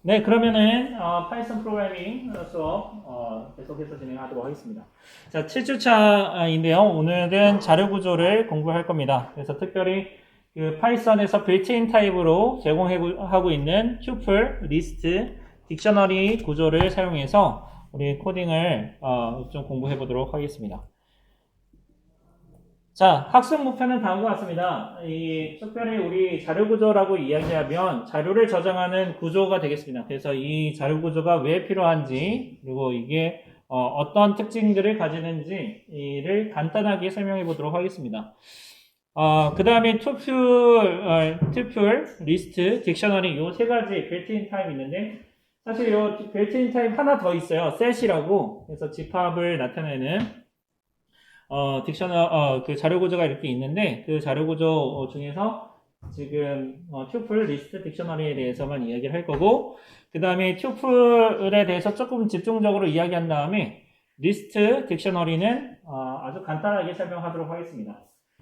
네, 그러면은 파이썬 프로그래밍 수업 계속해서 진행하도록 하겠습니다. 자, 7주차인데요. 오늘은 자료 구조를 공부할 겁니다. 그래서 특별히 그 파이썬에서 빌트인 타입으로 제공하고 있는 튜플, 리스트, 딕셔너리 구조를 사용해서 우리 코딩을 좀 공부해 보도록 하겠습니다. 자, 학습 목표는 다음과 같습니다. 특별히 우리 자료 구조라고 이야기하면 자료를 저장하는 구조가 되겠습니다. 그래서 이 자료 구조가 왜 필요한지, 그리고 이게 어떤 특징들을 가지는지를 간단하게 설명해 보도록 하겠습니다. 그 다음에 투플, 리스트, 딕셔너리 이 세 가지 빌트인 타입이 있는데, 사실 이 빌트인 타입 하나 더 있어요. 셋이라고. 그래서 집합을 나타내는 그 자료 구조가 이렇게 있는데, 그 자료 구조 중에서 지금 튜플, 리스트, 딕셔너리에 대해서만 이야기를 할 거고, 그 다음에 튜플에 대해서 조금 집중적으로 이야기한 다음에 리스트, 딕셔너리는 아주 간단하게 설명하도록 하겠습니다.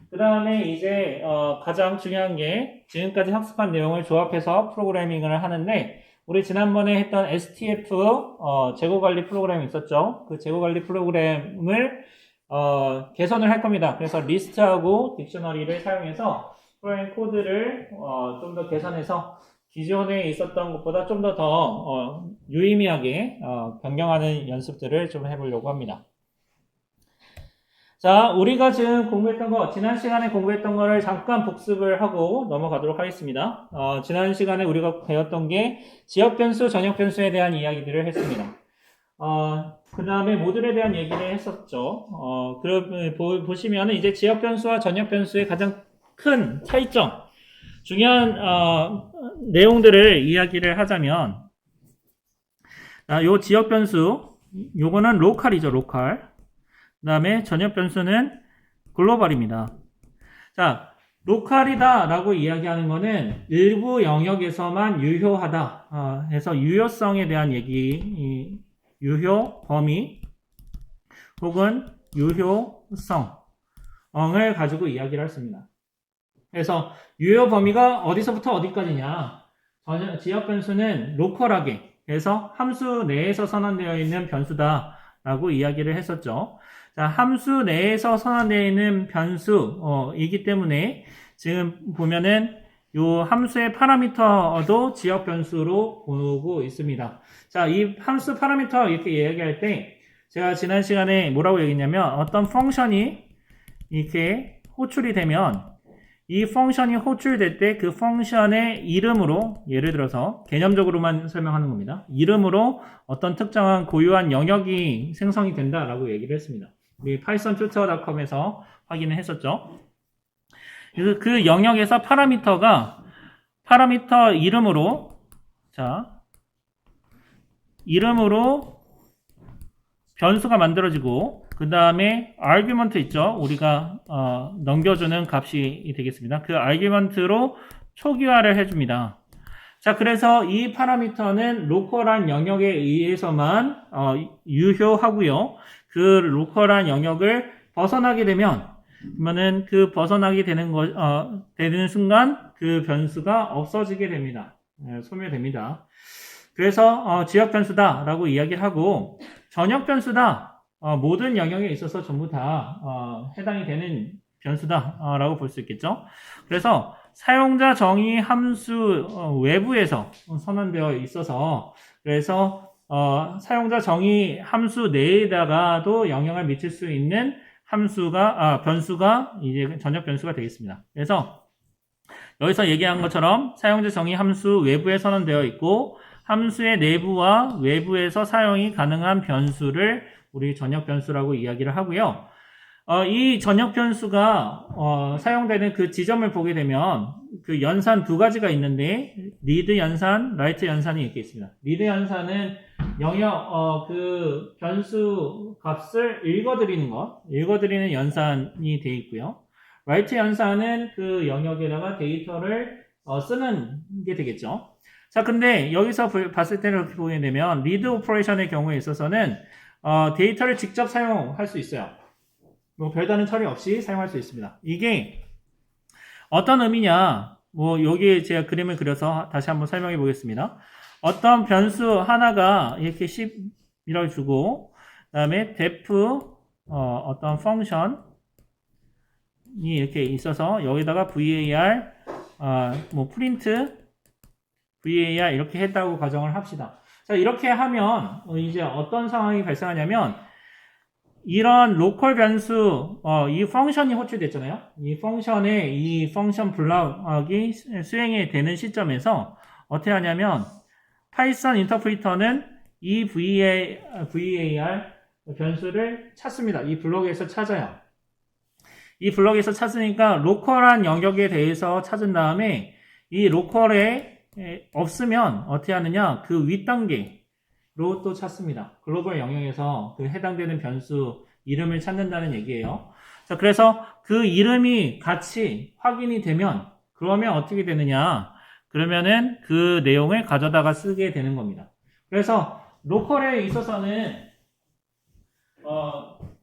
그 다음에 이제 가장 중요한 게 지금까지 학습한 내용을 조합해서 프로그래밍을 하는데, 우리 지난번에 했던 STF 재고관리 프로그램이 있었죠. 그 재고관리 프로그램을 개선을 할 겁니다. 그래서 리스트하고 딕셔너리를 사용해서 프로그래밍 코드를 좀 더 개선해서 기존에 있었던 것보다 좀 더 유의미하게 변경하는 연습들을 좀 해보려고 합니다. 자, 우리가 지금 공부했던 거, 지난 시간에 공부했던 거를 잠깐 복습을 하고 넘어가도록 하겠습니다. 지난 시간에 우리가 배웠던 게 지역 변수, 전역 변수에 대한 이야기들을 했습니다. 그 다음에 모듈에 대한 얘기를 했었죠. 보시면은 이제 지역 변수와 전역 변수의 가장 큰 차이점, 중요한, 내용들을 이야기를 하자면, 요 지역 변수, 요거는 로컬이죠, 로컬. 그 다음에 전역 변수는 글로벌입니다. 자, 로컬이다 라고 이야기하는 거는 일부 영역에서만 유효하다 해서 유효성에 대한 얘기, 유효, 범위 혹은 유효성을 가지고 이야기를 했습니다. 그래서 유효 범위가 어디서부터 어디까지냐, 지역 변수는 로컬하게 그래서 함수 내에서 선언되어 있는 변수다 라고 이야기를 했었죠. 자, 함수 내에서 선언되어 있는 변수이기 때문에 지금 보면은 요 함수의 파라미터도 지역 변수로 보고 있습니다. 자, 이 함수 파라미터 이렇게 이야기할 때 제가 지난 시간에 뭐라고 얘기했냐면 어떤 펑션이 이렇게 호출이 되면 이 펑션이 호출될 때 그 펑션의 이름으로, 예를 들어서 개념적으로만 설명하는 겁니다. 이름으로 어떤 특정한 고유한 영역이 생성이 된다라고 얘기를 했습니다. 우리 pythontutor.com에서 확인을 했었죠. 그래서 그 영역에서 파라미터 이름으로, 자, 이름으로 변수가 만들어지고, 그 다음에 argument 있죠. 우리가 넘겨주는 값이 되겠습니다. 그 argument로 초기화를 해줍니다. 자, 그래서 이 파라미터는 로컬한 영역에 의해서만 유효하고요. 그 로컬한 영역을 벗어나게 되면, 그러면은 그 벗어나게 되는 순간 그 변수가 없어지게 됩니다. 소멸됩니다. 그래서 지역 변수다라고 이야기를 하고, 전역 변수다. 모든 영역에 있어서 전부 다 해당이 되는 변수다라고 볼 수 있겠죠. 그래서 사용자 정의 함수 외부에서 선언되어 있어서, 그래서 사용자 정의 함수 내에다가도 영향을 미칠 수 있는 변수가 이제 전역 변수가 되겠습니다. 그래서 여기서 얘기한 것처럼 사용자 정의 함수 외부에 선언되어 있고 함수의 내부와 외부에서 사용이 가능한 변수를 우리 전역 변수라고 이야기를 하고요. 이 전역 변수가 사용되는 그 지점을 보게 되면 그 연산 두 가지가 있는데 리드 연산, 라이트 연산이 이렇게 있습니다. 리드 연산은 그 변수 값을 읽어드리는 연산이 되어 있고요. 라이트 연산은 그 영역에다가 데이터를 쓰는 게 되겠죠. 자, 근데 여기서 봤을 때는 이렇게 보게 되면 리드 오퍼레이션의 경우에 있어서는 데이터를 직접 사용할 수 있어요. 뭐 별다른 처리 없이 사용할 수 있습니다. 이게 어떤 의미냐? 여기 제가 그림을 그려서 다시 한번 설명해 보겠습니다. 어떤 변수 하나가 이렇게 10이라고 주고, 그 다음에 def, 어떤 펑션이 이렇게 있어서 여기다가 var, 뭐 print, var 이렇게 했다고 가정을 합시다. 자, 이렇게 하면 이제 어떤 상황이 발생하냐면 이런 로컬 변수, 이 펑션이 호출됐잖아요. 이 펑션에 이 펑션 블럭이 수행이 되는 시점에서 어떻게 하냐면 파이썬 인터프리터는 이 var 변수를 찾습니다. 이 블록에서 찾아요. 이 블록에서 찾으니까 로컬한 영역에 대해서 찾은 다음에 이 로컬에 없으면 어떻게 하느냐, 그 윗단계로 또 찾습니다. 글로벌 영역에서 그 해당되는 변수 이름을 찾는다는 얘기예요. 자, 그래서 그 이름이 같이 확인이 되면 그러면 어떻게 되느냐, 그러면은 그 내용을 가져다가 쓰게 되는 겁니다. 그래서 로컬에 있어서는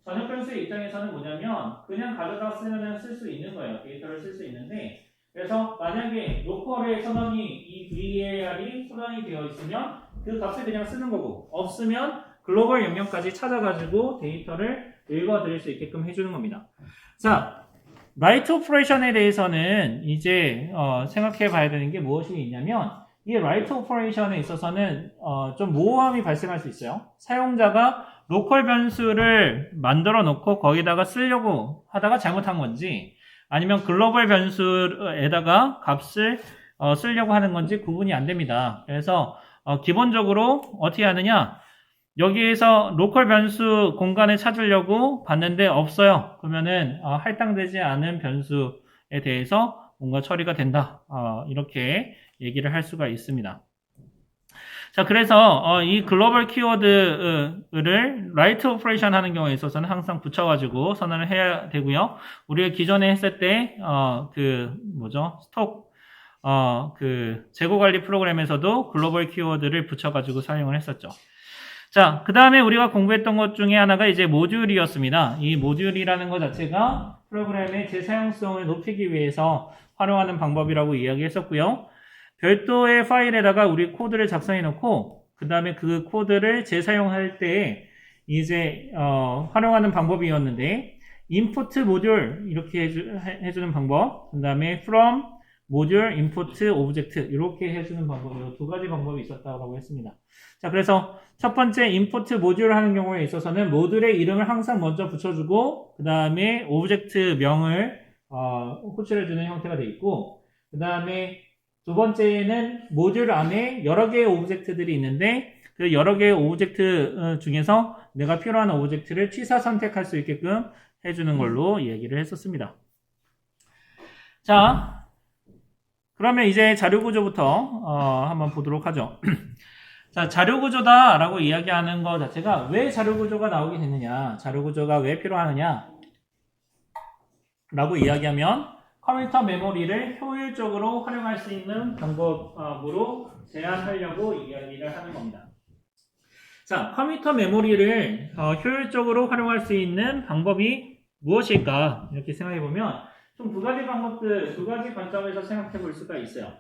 전역 변수의 입장에서는 뭐냐면 그냥 가져다가 쓰면 쓸 수 있는 거예요. 데이터를 쓸 수 있는데, 그래서 만약에 로컬에 선언이 이 var이 선언이 되어 있으면 그 값을 그냥 쓰는 거고, 없으면 글로벌 영역까지 찾아가지고 데이터를 읽어드릴 수 있게끔 해주는 겁니다. 자, write operation에 대해서는 이제 생각해 봐야 되는 게 무엇이 있냐면, 이 write operation에 있어서는 좀 모호함이 발생할 수 있어요. 사용자가 로컬 변수를 만들어 놓고 거기다가 쓰려고 하다가 잘못한 건지, 아니면 글로벌 변수에다가 값을 쓰려고 하는 건지 구분이 안 됩니다. 그래서 기본적으로 어떻게 하느냐, 여기에서 로컬 변수 공간을 찾으려고 봤는데 없어요. 그러면은 할당되지 않은 변수에 대해서 뭔가 처리가 된다, 이렇게 얘기를 할 수가 있습니다. 자, 그래서 이 글로벌 키워드를 write operation 하는 경우에 있어서는 항상 붙여가지고 선언을 해야 되고요. 우리가 기존에 했을 때 스톡 재고 관리 프로그램에서도 글로벌 키워드를 붙여가지고 사용을 했었죠. 자, 그 다음에 우리가 공부했던 것 중에 하나가 이제 모듈이었습니다. 이 모듈이라는 것 자체가 프로그램의 재사용성을 높이기 위해서 활용하는 방법이라고 이야기했었고요. 별도의 파일에다가 우리 코드를 작성해 놓고 그 다음에 그 코드를 재사용할 때 이제 활용하는 방법이었는데, input 모듈 이렇게 해주는 방법, 그 다음에 from 모듈 input object 이렇게 해주는 방법으로 두 가지 방법이 있었다고 했습니다. 자, 그래서 첫 번째 input 모듈 하는 경우에 있어서는 모듈의 이름을 항상 먼저 붙여주고 그 다음에 오브젝트 명을 호출해주는 형태가 되어 있고, 그 다음에 두 번째는 모듈 안에 여러 개의 오브젝트들이 있는데 그 여러 개의 오브젝트 중에서 내가 필요한 오브젝트를 취사 선택할 수 있게끔 해주는 걸로 이야기를 했었습니다. 자, 그러면 이제 자료구조부터 한번 보도록 하죠. 자, 자료구조다라고 이야기하는 것 자체가 왜 자료구조가 나오게 됐느냐, 자료구조가 왜 필요하느냐 라고 이야기하면 컴퓨터 메모리를 효율적으로 활용할 수 있는 방법으로 제안하려고 이야기를 하는 겁니다. 자, 컴퓨터 메모리를 효율적으로 활용할 수 있는 방법이 무엇일까 이렇게 생각해 보면 총 두 가지 방법들, 두 가지 관점에서 생각해 볼 수가 있어요.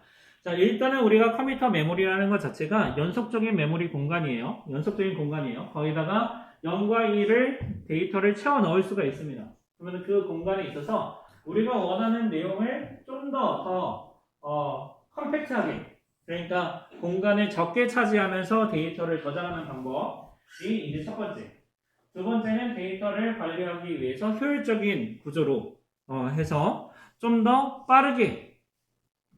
자, 일단은 우리가 컴퓨터 메모리라는 것 자체가 연속적인 메모리 공간이에요. 연속적인 공간이에요. 거기다가 0과 1을 데이터를 채워 넣을 수가 있습니다. 그러면 그 공간에 있어서 우리가 원하는 내용을 좀 더 컴팩트하게, 그러니까 공간을 적게 차지하면서 데이터를 저장하는 방법이 이제 첫 번째. 두 번째는 데이터를 관리하기 위해서 효율적인 구조로 해서 좀 더 빠르게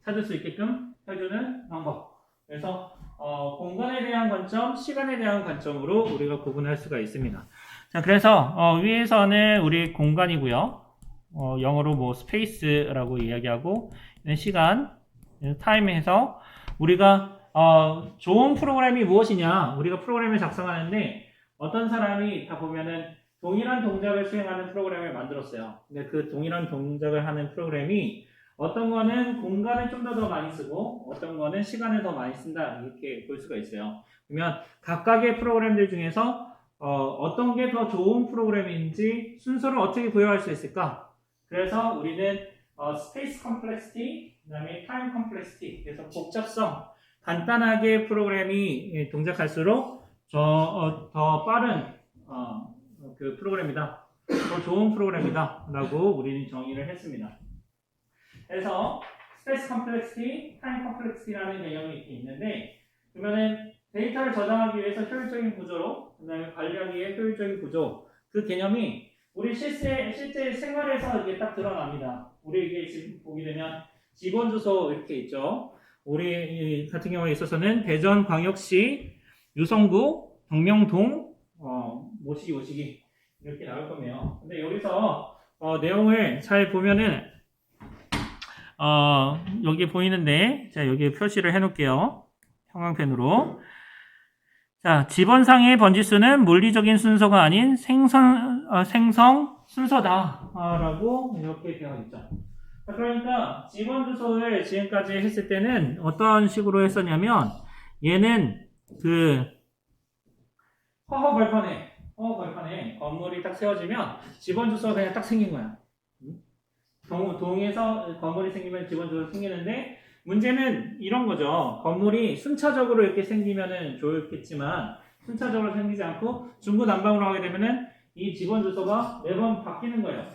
찾을 수 있게끔 해주는 방법. 그래서 공간에 대한 관점, 시간에 대한 관점으로 우리가 구분할 수가 있습니다. 자, 그래서 위에서는 우리 공간이고요. 영어로 뭐 스페이스라고 이야기하고, 시간, 타임에서 우리가 좋은 프로그램이 무엇이냐, 우리가 프로그램을 작성하는데 어떤 사람이 다 보면은 동일한 동작을 수행하는 프로그램을 만들었어요. 근데 그 동일한 동작을 하는 프로그램이 어떤 거는 공간을 좀 더 많이 쓰고 어떤 거는 시간을 더 많이 쓴다, 이렇게 볼 수가 있어요. 그러면 각각의 프로그램들 중에서 어떤 게 더 좋은 프로그램인지 순서를 어떻게 구현할 수 있을까? 그래서 우리는 스페이스 컴플렉시티, 그 다음에 타임 컴플렉시티, 그래서 복잡성, 간단하게 프로그램이 동작할수록 더 빠른 그 프로그램이다. 더 좋은 프로그램이다. 라고 우리는 정의를 했습니다. 그래서 스페이스 컴플렉시티, 타임 컴플렉시티라는 개념이 이렇게 있는데 그러면은 데이터를 저장하기 위해서 효율적인 구조로 그다음에 관리하기 위해 효율적인 구조 그 개념이 우리 실제 생활에서 이게 딱 드러납니다. 우리 이게 지금 보게 되면 지번 주소 이렇게 있죠. 우리 같은 경우에 있어서는 대전광역시 유성구 정명동 모시기 이렇게 나올 거예요. 근데 여기서 내용을 잘 보면은 여기 보이는데 자 여기 표시를 해놓을게요. 형광펜으로. 자 지번상의 번지수는 물리적인 순서가 아닌 생성 순서다라고 이렇게 되어 있죠. 그러니까 지번 주소를 지금까지 했을 때는 어떤 식으로 했었냐면 얘는 그 허허 벌판에 건물이 딱 세워지면 지번 주소가 그냥 딱 생긴 거야. 동에서 건물이 생기면 지번 주소가 생기는데 문제는 이런 거죠. 건물이 순차적으로 이렇게 생기면은 좋겠지만 순차적으로 생기지 않고 중구난방으로 하게 되면은 이 지번 주소가 매번 바뀌는 거예요.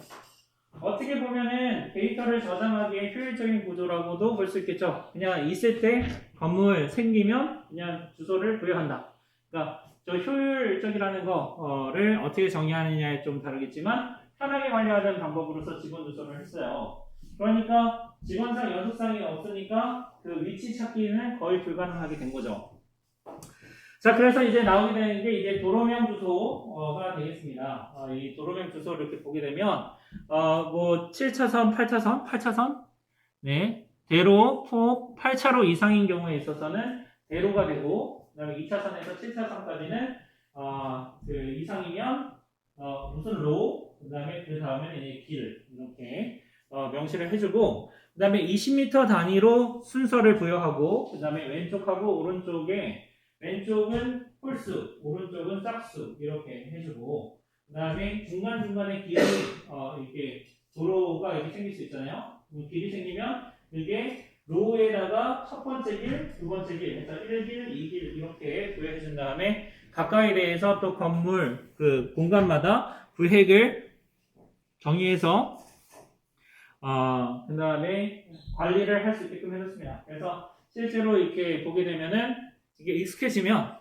어떻게 보면은 데이터를 저장하기에 효율적인 구조라고도 볼 수 있겠죠. 그냥 있을 때 건물 생기면 그냥 주소를 부여한다. 그러니까 저 효율적이라는 거를 어떻게 정의하느냐에 좀 다르겠지만 편하게 관리하는 방법으로서 지번 주소를 했어요. 그러니까 지번상 연속상이 없으니까 그 위치 찾기는 거의 불가능하게 된 거죠. 자, 그래서 이제 나오게 되는 게 이제 도로명 주소가 되겠습니다. 이 도로명 주소를 이렇게 보게 되면 뭐 7차선, 8차선, 네, 대로, 폭, 8차로 이상인 경우에 있어서는 대로가 되고, 그다음에 2차선에서 7차선까지는 그 이상이면 무슨 로, 그다음에 그 다음에는 이제 길 이렇게 명시를 해주고, 그다음에 20m 단위로 순서를 부여하고, 그다음에 왼쪽하고 오른쪽에 왼쪽은 홀수, 오른쪽은 짝수 이렇게 해주고, 그 다음에 중간중간에 길이 이렇게 도로가 이렇게 생길 수 있잖아요. 길이 생기면 이게 로에다가 첫 번째 길, 두 번째 길, 그래서 1길, 2길 이렇게 부여해 준 다음에 가까이 대해서 또 건물 그 공간마다 구획을 정의해서 그 다음에 관리를 할 수 있게끔 해줬습니다. 그래서 실제로 이렇게 보게 되면은 이게 익숙해지면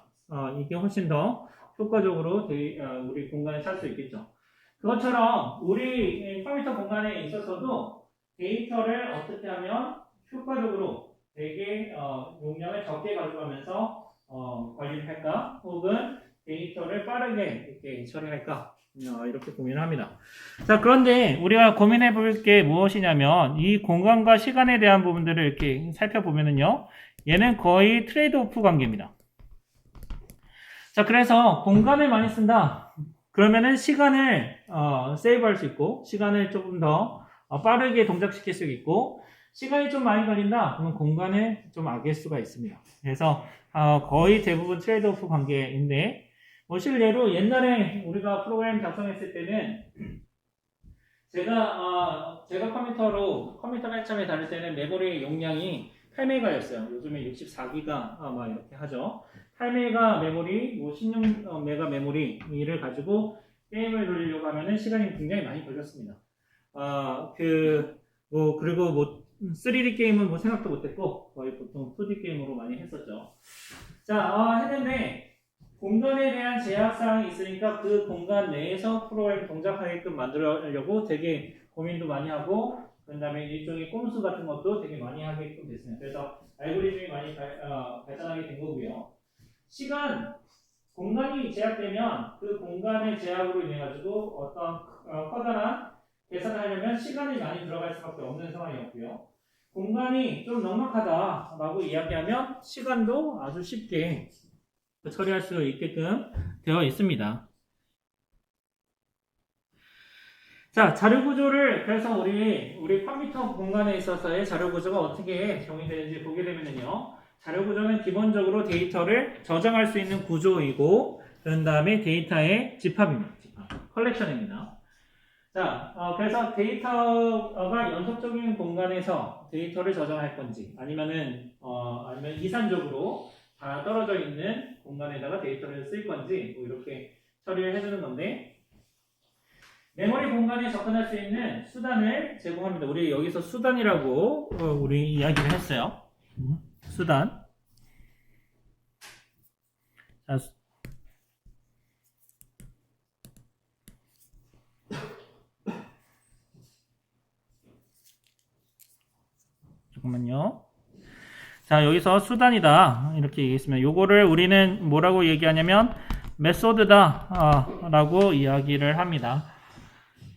이게 훨씬 더 효과적으로 우리 공간을 찾을 수 있겠죠. 그것처럼 우리 컴퓨터 공간에 있어서도 데이터를 어떻게 하면 효과적으로 되게 용량을 적게 가져가면서 관리를 할까? 혹은 데이터를 빠르게 이렇게 처리할까? 이렇게 고민을 합니다. 자, 그런데 우리가 고민해 볼 게 무엇이냐면 이 공간과 시간에 대한 부분들을 이렇게 살펴보면은요. 얘는 거의 트레이드 오프 관계입니다. 자, 그래서 공간을 많이 쓴다. 그러면은 시간을 세이브할 수 있고 시간을 조금 더 빠르게 동작시킬 수 있고 시간이 좀 많이 걸린다. 그러면 공간을 좀 아낄 수가 있습니다. 그래서 거의 대부분 트레이드 오프 관계인데 뭐 실례로 옛날에 우리가 프로그램 작성했을 때는 제가 컴퓨터 맨 처음에 다닐 때는 메모리 용량이 8메가였어요. 요즘에 64기가 막 이렇게 하죠. 8메가 메모리, 뭐 16메가 메모리를 가지고 게임을 돌리려고 하면은 시간이 굉장히 많이 걸렸습니다. 그리고 뭐 3D 게임은 뭐 생각도 못했고 거의 보통 2D 게임으로 많이 했었죠. 자, 했는데 공간에 대한 제약사항이 있으니까 그 공간 내에서 프로그램 동작하게끔 만들려고 되게 고민도 많이 하고 그 다음에 일종의 꼼수 같은 것도 되게 많이 하게끔 됐습니다. 그래서 알고리즘이 많이 발전하게 된 거고요. 시간, 공간이 제약되면 그 공간의 제약으로 인해 가지고 어떤 커다란 계산을 하려면 시간이 많이 들어갈 수밖에 없는 상황이었고요. 공간이 좀 넉넉하다라고 이야기하면 시간도 아주 쉽게 처리할 수 있게끔 되어 있습니다. 자, 자료 구조를 그래서 우리 컴퓨터 공간에 있어서의 자료 구조가 어떻게 정의되는지 보게 되면요. 자료 구조는 기본적으로 데이터를 저장할 수 있는 구조이고 그런 다음에 데이터의 집합입니다. 컬렉션입니다. 자, 그래서 데이터가 연속적인 공간에서 데이터를 저장할 건지, 아니면 이산적으로 다 떨어져 있는 공간에다가 데이터를 쓸 건지, 뭐 이렇게 처리를 해주는 건데, 메모리 공간에 접근할 수 있는 수단을 제공합니다. 우리 여기서 수단이라고 우리 이야기를 했어요. 수단. 자, 잠깐만요. 자, 여기서 수단이다 이렇게 얘기했으면 요거를 우리는 뭐라고 얘기하냐면 메소드다 라고 이야기를 합니다.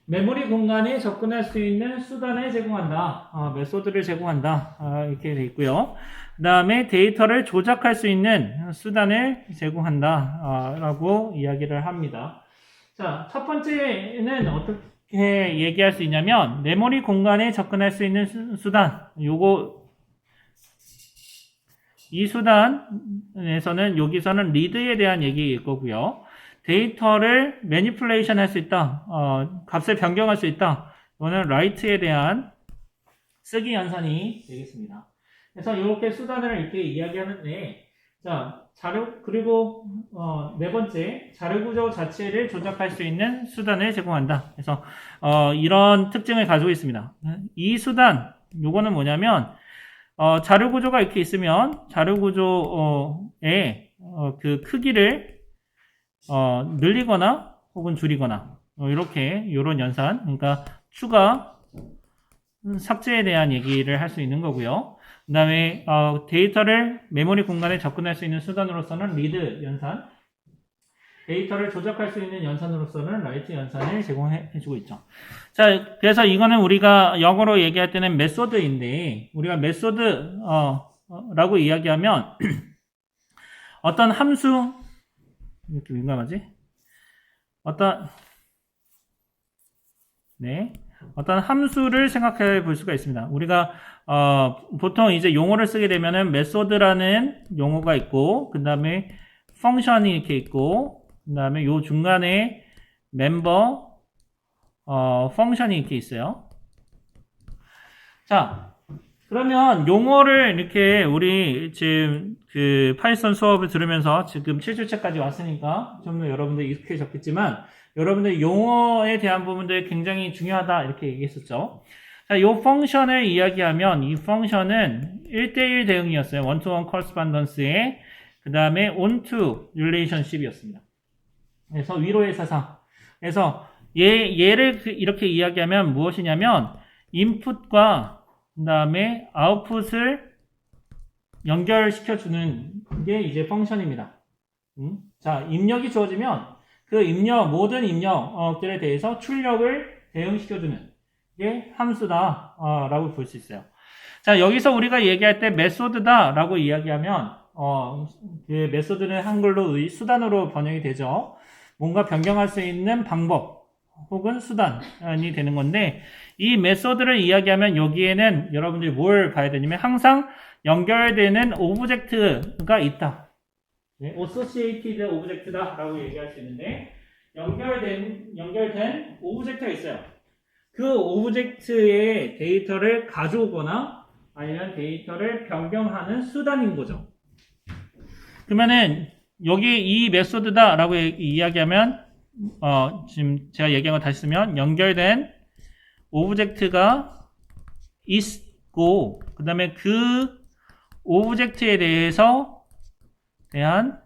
메모리 공간에 접근할 수 있는 수단을 제공한다. 메소드를 제공한다. 이렇게 되어 있고요. 그 다음에 데이터를 조작할 수 있는 수단을 제공한다. 라고 이야기를 합니다. 자, 첫 번째는 어떻게 얘기할 수 있냐면 메모리 공간에 접근할 수 있는 수단. 이 수단에서는 여기서는 리드에 대한 얘기일 거고요. 데이터를 매니플레이션 할 수 있다. 값을 변경할 수 있다. 이거는 라이트에 대한 쓰기 연산이 되겠습니다. 그래서 이렇게 수단을 이렇게 이야기하는데, 자, 그리고 네 번째, 자료 구조 자체를 조작할 수 있는 수단을 제공한다. 그래서 이런 특징을 가지고 있습니다. 이 수단, 요거는 뭐냐면 자료 구조가 이렇게 있으면 자료 구조의 그 크기를 늘리거나 혹은 줄이거나 이렇게 이런 연산, 그러니까 추가, 삭제에 대한 얘기를 할 수 있는 거고요. 그 다음에 데이터를 메모리 공간에 접근할 수 있는 수단으로서는 리드 연산, 데이터를 조작할 수 있는 연산으로서는 라이트 연산을 제공해주고 있죠. 자, 그래서 이거는 우리가 영어로 얘기할 때는 메소드인데, 우리가 메소드 라고 이야기하면 어떤 함수, 이렇게 민감하지? 어떤 함수를 생각해 볼 수가 있습니다. 우리가 보통 이제 용어를 쓰게 되면은 메소드라는 용어가 있고, 그 다음에 펑션이 이렇게 있고, 그 다음에 요 중간에 멤버 펑션이 이렇게 있어요. 자, 그러면 용어를 이렇게 우리 지금 그 파이썬 수업을 들으면서 지금 7주차까지 왔으니까 좀 더 여러분들 익숙해졌겠지만, 여러분들 용어에 대한 부분들이 굉장히 중요하다 이렇게 얘기했었죠. 자, 이 펑션을 이야기하면 이 펑션은 1대1 대응이었어요. one-to-one correspondence의 그 다음에 on-to relationship이었습니다. 그래서 위로의 사상. 그래서 얘를 이렇게 이야기하면 무엇이냐면 인풋과 그 다음에 아웃풋을 연결시켜주는 게 이제 펑션입니다. 자, 입력이 주어지면 그 모든 입력들에 대해서 출력을 대응시켜주는 게 함수다 라고 볼 수 있어요. 자, 여기서 우리가 얘기할 때 메소드다 라고 이야기하면 그 메소드는 한글로 수단으로 번역이 되죠. 뭔가 변경할 수 있는 방법 혹은 수단이 되는 건데, 이 메소드를 이야기하면 여기에는 여러분들이 뭘 봐야 되냐면 항상 연결되는 오브젝트가 있다. associated object다 라고 얘기할 수 있는데, 연결된 오브젝트가 있어요. 그 오브젝트의 데이터를 가져오거나 아니면 데이터를 변경하는 수단인 거죠. 그러면은 여기 이 메소드다 라고 이야기하면 지금 제가 얘기한 거 다시 쓰면 연결된 오브젝트가 있고, 그 다음에 그 오브젝트에 대한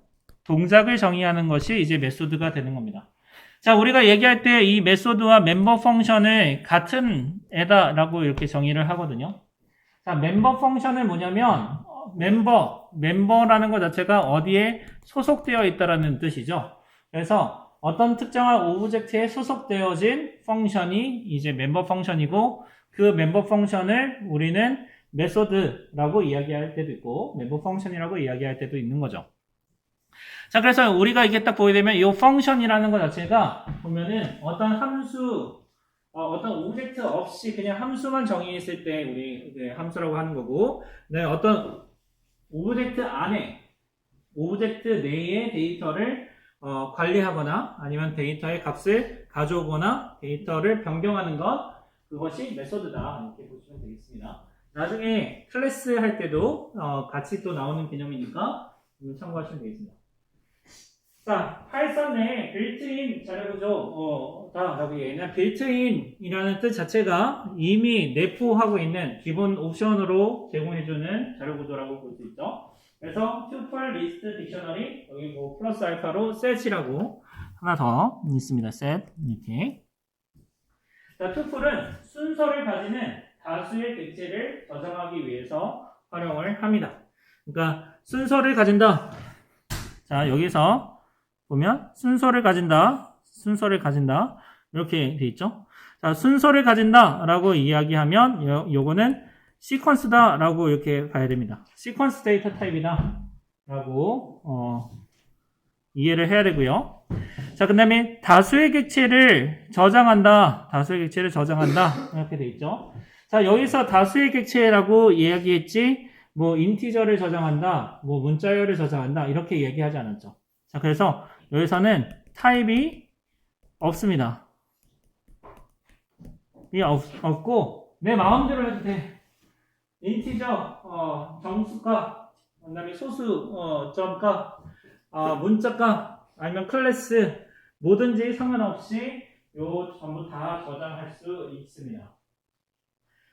동작을 정의하는 것이 이제 메소드가 되는 겁니다. 자, 우리가 얘기할 때 이 메소드와 멤버 펑션을 같은 애다 라고 이렇게 정의를 하거든요. 자, 멤버 펑션은 뭐냐면 멤버라는 것 자체가 어디에 소속되어 있다라는 뜻이죠. 그래서 어떤 특정한 오브젝트에 소속되어진 펑션이 이제 멤버 펑션이고, 그 멤버 펑션을 우리는 메소드라고 이야기할 때도 있고 멤버 펑션이라고 이야기할 때도 있는 거죠. 자, 그래서 우리가 이게 딱 보게 되면 이 펑션이라는 것 자체가 보면은 어떤 함수, 어떤 오브젝트 없이 그냥 함수만 정의했을 때 우리 함수라고 하는 거고, 네, 어떤 오브젝트 내의 데이터를 관리하거나 아니면 데이터의 값을 가져오거나 데이터를 변경하는 것, 그것이 메소드다. 이렇게 보시면 되겠습니다. 나중에 클래스 할 때도 같이 또 나오는 개념이니까 참고하시면 되겠습니다. 자, 파이썬 내 빌트인 자료구조라고 얘기하면 빌트인이라는 뜻 자체가 이미 내포하고 있는 기본 옵션으로 제공해주는 자료구조라고 볼 수 있죠. 그래서 tuple, list, dictionary 여기 뭐 플러스 알파로 set이라고 하나 더 있습니다. set 이렇게. 자, tuple은 순서를 가지는 다수의 객체를 저장하기 위해서 활용을 합니다. 그러니까 순서를 가진다. 자, 여기서 보면 순서를 가진다 이렇게 돼 있죠. 자, 순서를 가진다라고 이야기하면 요거는 시퀀스다라고 이렇게 봐야 됩니다. 시퀀스 데이터 타입이다라고 이해를 해야 되고요. 자, 그다음에 다수의 객체를 저장한다 이렇게 돼 있죠. 자, 여기서 다수의 객체라고 이야기했지 뭐 인티저를 저장한다, 뭐 문자열을 저장한다 이렇게 얘기하지 않았죠. 자, 그래서 여기서는 타입이 없습니다. 이 없고 내 마음대로 해도 돼. 인티저 정수값, 그다음에 소수 점값, 문자값 아니면 클래스 뭐든지 상관없이 요 전부 다 저장할 수 있습니다.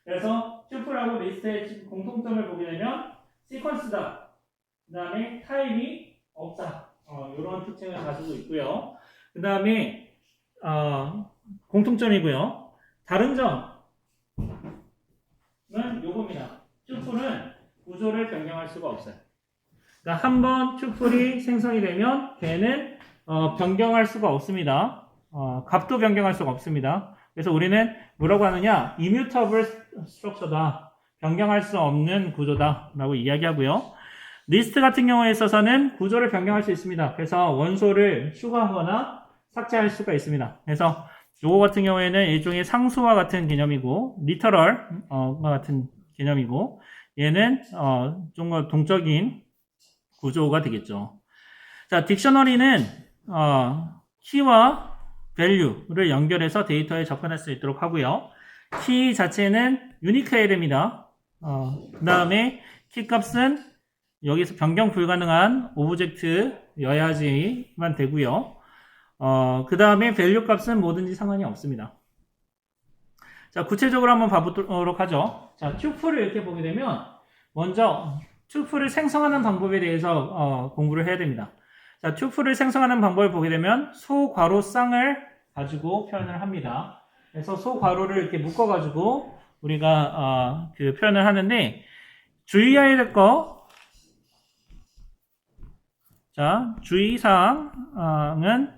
그래서 튜플하고 리스트의 공통점을 보게 되면 시퀀스다. 그 다음에 타입이 없다. 이런 특징을 가지고 있고요. 그 다음에 공통점이고요. 다른 점은 요겁니다. 튜플은 구조를 변경할 수가 없어요. 그러니까 한번 튜플이 생성이 되면 걔는 변경할 수가 없습니다. 값도 변경할 수가 없습니다. 그래서 우리는 뭐라고 하느냐? immutable structure다. 변경할 수 없는 구조다라고 이야기하고요. 리스트 같은 경우에 있어서는 구조를 변경할 수 있습니다. 그래서 원소를 추가하거나 삭제할 수가 있습니다. 그래서 요거 같은 경우에는 일종의 상수와 같은 개념이고 리터럴과 같은 개념이고 얘는 좀 더 동적인 구조가 되겠죠. 자, 딕셔너리는 키와 value를 연결해서 데이터에 접근할 수 있도록 하고요. 키 자체는 유니크엘입니다. 그 다음에 키 값은 여기서 변경 불가능한 오브젝트여야지만 되고요. 그 다음에 value 값은 뭐든지 상관이 없습니다. 자, 구체적으로 한번 봐보도록 하죠. 자, 튜플을 이렇게 보게 되면 먼저 튜플을 생성하는 방법에 대해서 공부를 해야 됩니다. 자, 튜플을 생성하는 방법을 보게 되면 소괄호 쌍을 가지고 표현을 합니다. 그래서 소괄호를 이렇게 묶어가지고 우리가 그 표현을 하는데 주의해야 될 거, 자, 주의사항은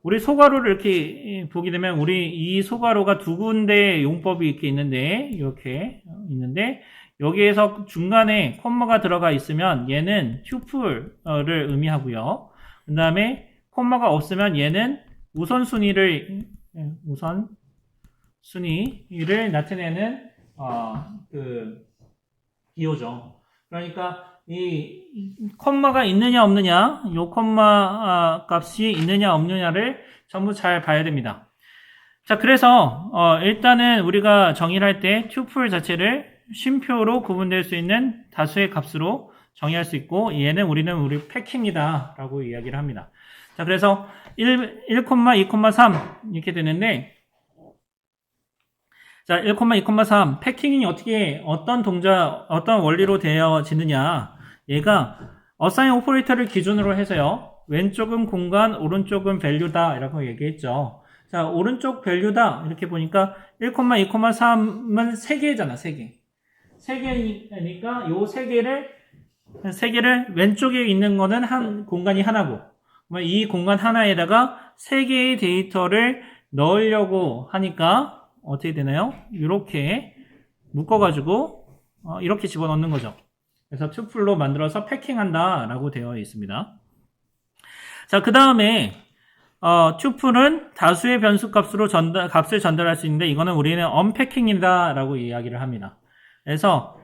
우리 소괄호를 이렇게 보게 되면 우리 이 소괄호가 두 군데 용법이 이렇게 있는데 여기에서 중간에 콤마가 들어가 있으면 얘는 튜플을 의미하고요. 그 다음에 콤마가 없으면 얘는 우선순위를 나타내는 그 기호죠. 그러니까 이 콤마가 있느냐 없느냐, 요 콤마 값이 있느냐 없느냐를 전부 잘 봐야 됩니다. 자, 그래서 일단은 우리가 정의를 할 때 튜플 자체를 쉼표로 구분될 수 있는 다수의 값으로 정의할 수 있고 얘는 우리 패킹이다 라고 이야기를 합니다. 자, 그래서 1, 2,3 이렇게 되는데 자, 1, 2,3 패킹이 어떤 원리로 되어지느냐, 얘가 assign 오퍼레이터를 기준으로 해서요, 왼쪽은 공간, 오른쪽은 value다 이라고 얘기했죠. 자, 오른쪽 value다 이렇게 보니까 1, 2,3은 3개잖아. 3개니까 요 3개를 왼쪽에 있는 거는 공간이 하나고 이 공간 하나에다가 3개의 데이터를 넣으려고 하니까 어떻게 되나요? 이렇게 묶어가지고 이렇게 집어넣는 거죠. 그래서 튜플로 만들어서 패킹한다 라고 되어 있습니다. 자, 그 다음에 튜플은 다수의 변수 값으로 값을 전달할 수 있는데 이거는 우리는 언패킹이다 라고 이야기를 합니다. 그래서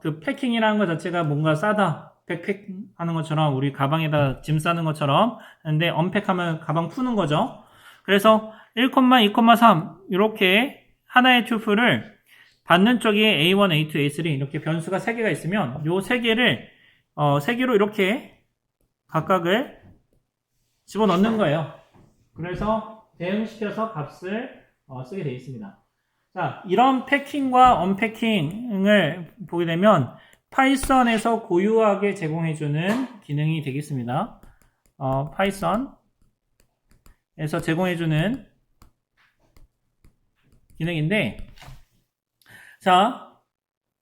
그 패킹이라는 것 자체가 뭔가 싸다, 백팩 하는 것처럼 우리 가방에다 짐 싸는 것처럼 근데 언팩하면 가방 푸는 거죠. 그래서 1, 2, 3 이렇게 하나의 튜플을 받는 쪽에 A1, A2, A3 이렇게 변수가 3개가 있으면 요 3개를 3개로 이렇게 각각을 집어넣는 거예요. 그래서 대응시켜서 값을 쓰게 되어 있습니다. 자, 이런 패킹과 언패킹을 보게 되면 파이썬에서 고유하게 제공해주는 기능이 되겠습니다. 파이썬에서 제공해주는 기능인데, 자,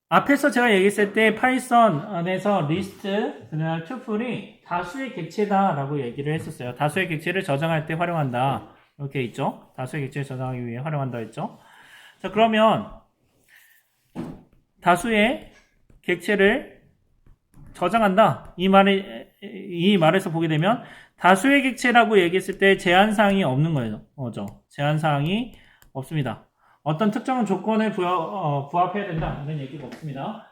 앞에서 제가 얘기했을 때 파이썬 안에서 리스트, 그다음 튜플이 다수의 객체다라고 얘기를 했었어요. 다수의 객체를 저장할 때 활용한다. 이렇게 있죠. 다수의 객체를 저장하기 위해 활용한다 했죠. 자, 그러면 다수의 객체를 저장한다. 이 말에서 보게 되면 다수의 객체라고 얘기했을 때 제한사항이 없는 거죠. 제한사항이 없습니다. 어떤 특정한 조건을 부합해야 된다. 이런 얘기가 없습니다.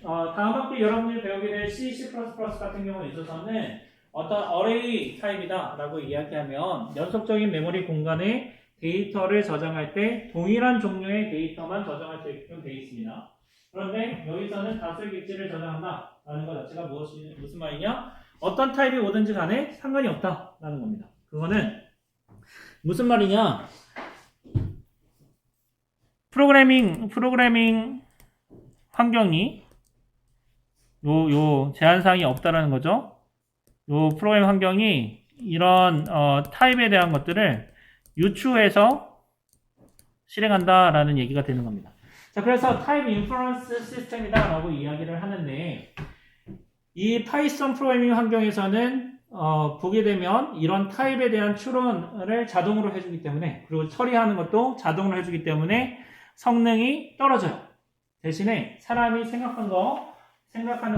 다음 학기 여러분들이 배우게 될 C, C++ 같은 경우에 있어서는 어떤 어레이 타입이다 라고 이야기하면 연속적인 메모리 공간에 데이터를 저장할 때 동일한 종류의 데이터만 저장할 수 있게끔 되어 있습니다. 그런데 여기서는 다수의 객체를 저장한다 라는 것 자체가 무슨 말이냐? 어떤 타입이 오든지 간에 상관이 없다 라는 겁니다. 그거는 무슨 말이냐? 프로그래밍 환경이 요 제한사항이 없다라는 거죠. 요 프로그래밍 환경이 이런 타입에 대한 것들을 유추해서 실행한다라는 얘기가 되는 겁니다. 자, 그래서 타입 인퍼런스 시스템이다라고 이야기를 하는데 이 파이썬 프로그래밍 환경에서는 보게 되면 이런 타입에 대한 추론을 자동으로 해주기 때문에 그리고 처리하는 것도 자동으로 해주기 때문에 성능이 떨어져요. 대신에 사람이 생각하는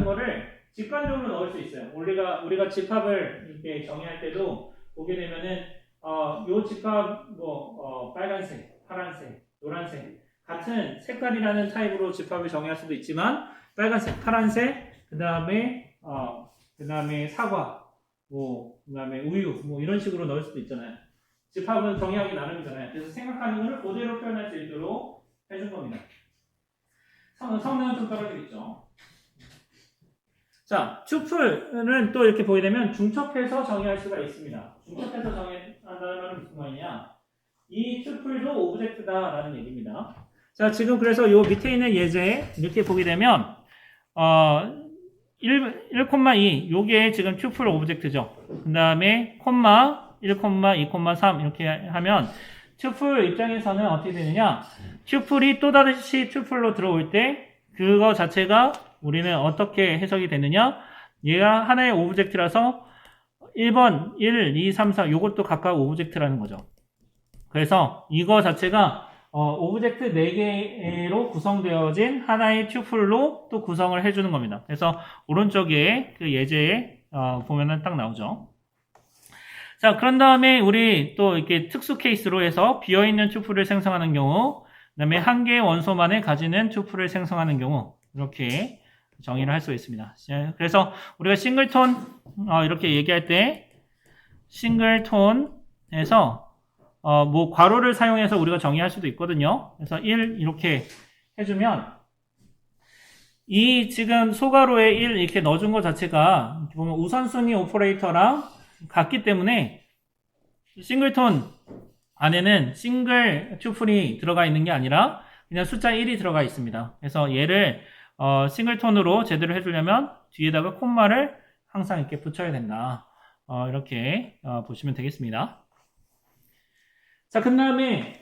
거를 직관적으로 넣을 수 있어요. 우리가 집합을 이렇게 정의할 때도 보게 되면은 요 집합 빨간색, 파란색, 노란색 같은 색깔이라는 타입으로 집합을 정의할 수도 있지만 빨간색, 파란색, 그다음에 사과, 그다음에 우유 이런 식으로 넣을 수도 있잖아요. 집합은 정의하기 나름이잖아요. 그래서 생각하는 것을 그대로 표현할 수 있도록 해준 겁니다. 성능은 좀 떨어지겠죠. 자, 튜플은 또 이렇게 보게 되면 중첩해서 정의할 수가 있습니다. 중첩해서 정의한다는 말은 무슨 말이냐? 이 튜플도 오브젝트다라는 얘기입니다. 자, 지금 그래서 요 밑에 있는 예제 이렇게 보게 되면 1,2 요게 지금 튜플 오브젝트죠. 그 다음에 콤마 1, 2, 3 이렇게 하면 튜플 입장에서는 어떻게 되느냐? 튜플이 또다시 튜플로 들어올 때 그거 자체가 우리는 어떻게 해석이 되느냐? 얘가 하나의 오브젝트라서 1번, 1, 2, 3, 4 요것도 각각 오브젝트라는 거죠. 그래서 이거 자체가 오브젝트 4개로 구성되어진 하나의 튜플로 또 구성을 해주는 겁니다. 그래서 오른쪽에 그 예제에 보면은 딱 나오죠. 자, 그런 다음에 우리 또 이렇게 특수 케이스로 해서 비어있는 튜플을 생성하는 경우, 그 다음에 한 개의 원소만을 가지는 튜플을 생성하는 경우, 이렇게 정의를 할 수 있습니다. 그래서 우리가 싱글톤, 이렇게 얘기할 때, 싱글톤에서, 괄호를 사용해서 우리가 정의할 수도 있거든요. 그래서 1 이렇게 해주면, 이 지금 소괄호에 1 이렇게 넣어준 것 자체가, 보면 우선순위 오퍼레이터랑 같기 때문에 싱글톤 안에는 싱글 튜플이 들어가 있는 게 아니라 그냥 숫자 1이 들어가 있습니다. 그래서 얘를 싱글톤으로 제대로 해주려면 뒤에다가 콤마를 항상 이렇게 붙여야 된다. 이렇게 보시면 되겠습니다. 자, 그 다음에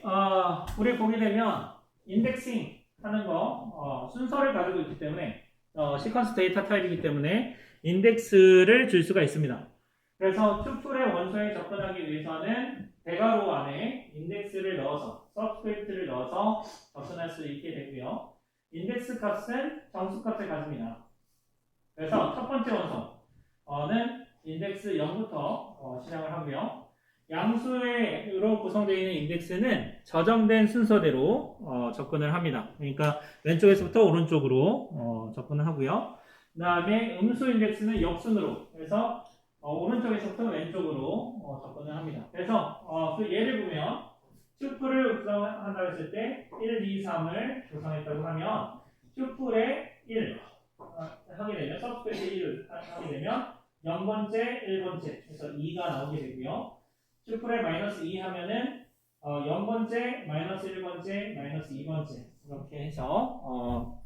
우리 보게 되면 인덱싱 하는 거 순서를 가지고 있기 때문에 시퀀스 데이터 타입이기 때문에 인덱스를 줄 수가 있습니다. 그래서 튜플의 원소에 접근하기 위해서는 대괄호 안에 인덱스를 넣어서 서브스크립트를 넣어서 접근할 수 있게 되고요. 인덱스 값은 정수값을 가집니다. 그래서 첫 번째 원소는 인덱스 0부터 시작을 하고요. 양수로 구성되어 있는 인덱스는 저정된 순서대로 접근을 합니다. 그러니까 왼쪽에서부터 오른쪽으로 접근을 하고요. 그 다음에 음수 인덱스는 역순으로 해서 오른쪽에서부터 왼쪽으로 접근을 합니다. 그래서 그 예를 보면 튜플을 구성한다고 했을 때 1, 2, 3을 구성했다고 하면 튜플에 1 하게 되면 서브스페이스 1을 하게 되면 0번째, 1번째 그래서 2가 나오게 되고요. 튜플에 마이너스 2 하면은 0번째, 마이너스 1번째, 마이너스 2번째 이렇게 해서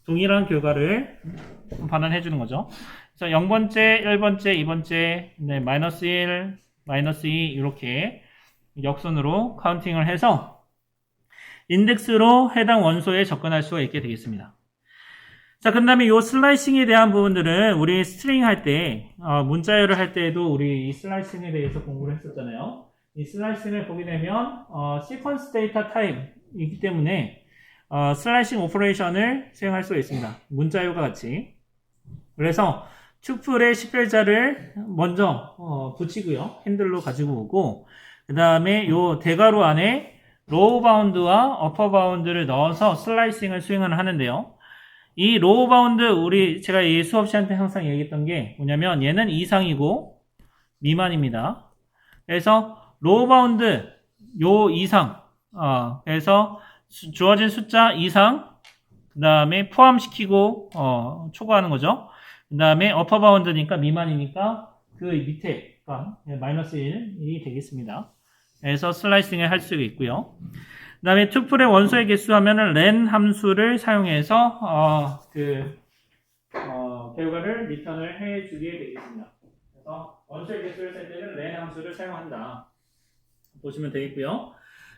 동일한 결과를 반환해 주는 거죠. 그래서 0번째, 1번째, 2번째, 네, 마이너스 1, 마이너스 2 이렇게 역순으로 카운팅을 해서 인덱스로 해당 원소에 접근할 수가 있게 되겠습니다. 자, 그 다음에 이 슬라이싱에 대한 부분들은 우리 스트링 할 때, 문자열을 할 때에도 우리 이 슬라이싱에 대해서 공부를 했었잖아요. 이 슬라이싱을 보게 되면, 시퀀스 데이터 타입이기 때문에, 슬라이싱 오퍼레이션을 수행할 수가 있습니다. 문자열과 같이. 그래서, 튜플의 식별자를 먼저, 붙이고요. 핸들로 가지고 오고, 그 다음에 요 대괄호 안에 로우 바운드와 어퍼 바운드를 넣어서 슬라이싱을 수행을 하는데요. 이 로우 바운드 제가 이 수업 시간때 항상 얘기했던 게 뭐냐면 얘는 이상이고 미만입니다. 그래서 로우 바운드 요 이상 그래서 주어진 숫자 이상 그 다음에 포함시키고 초과하는 거죠. 그 다음에 어퍼 바운드니까 미만이니까 그 밑에가 마이너스 1이 되겠습니다. 그래서 슬라이싱을 할 수가 있고요. 그 다음에 튜플의 원소의 개수 하면은 len 함수를 사용해서 결과를 리턴을 해주게 되겠습니다. 그래서 원소의 개수를 쓸 때는 len 함수를 사용한다. 보시면 되겠고요.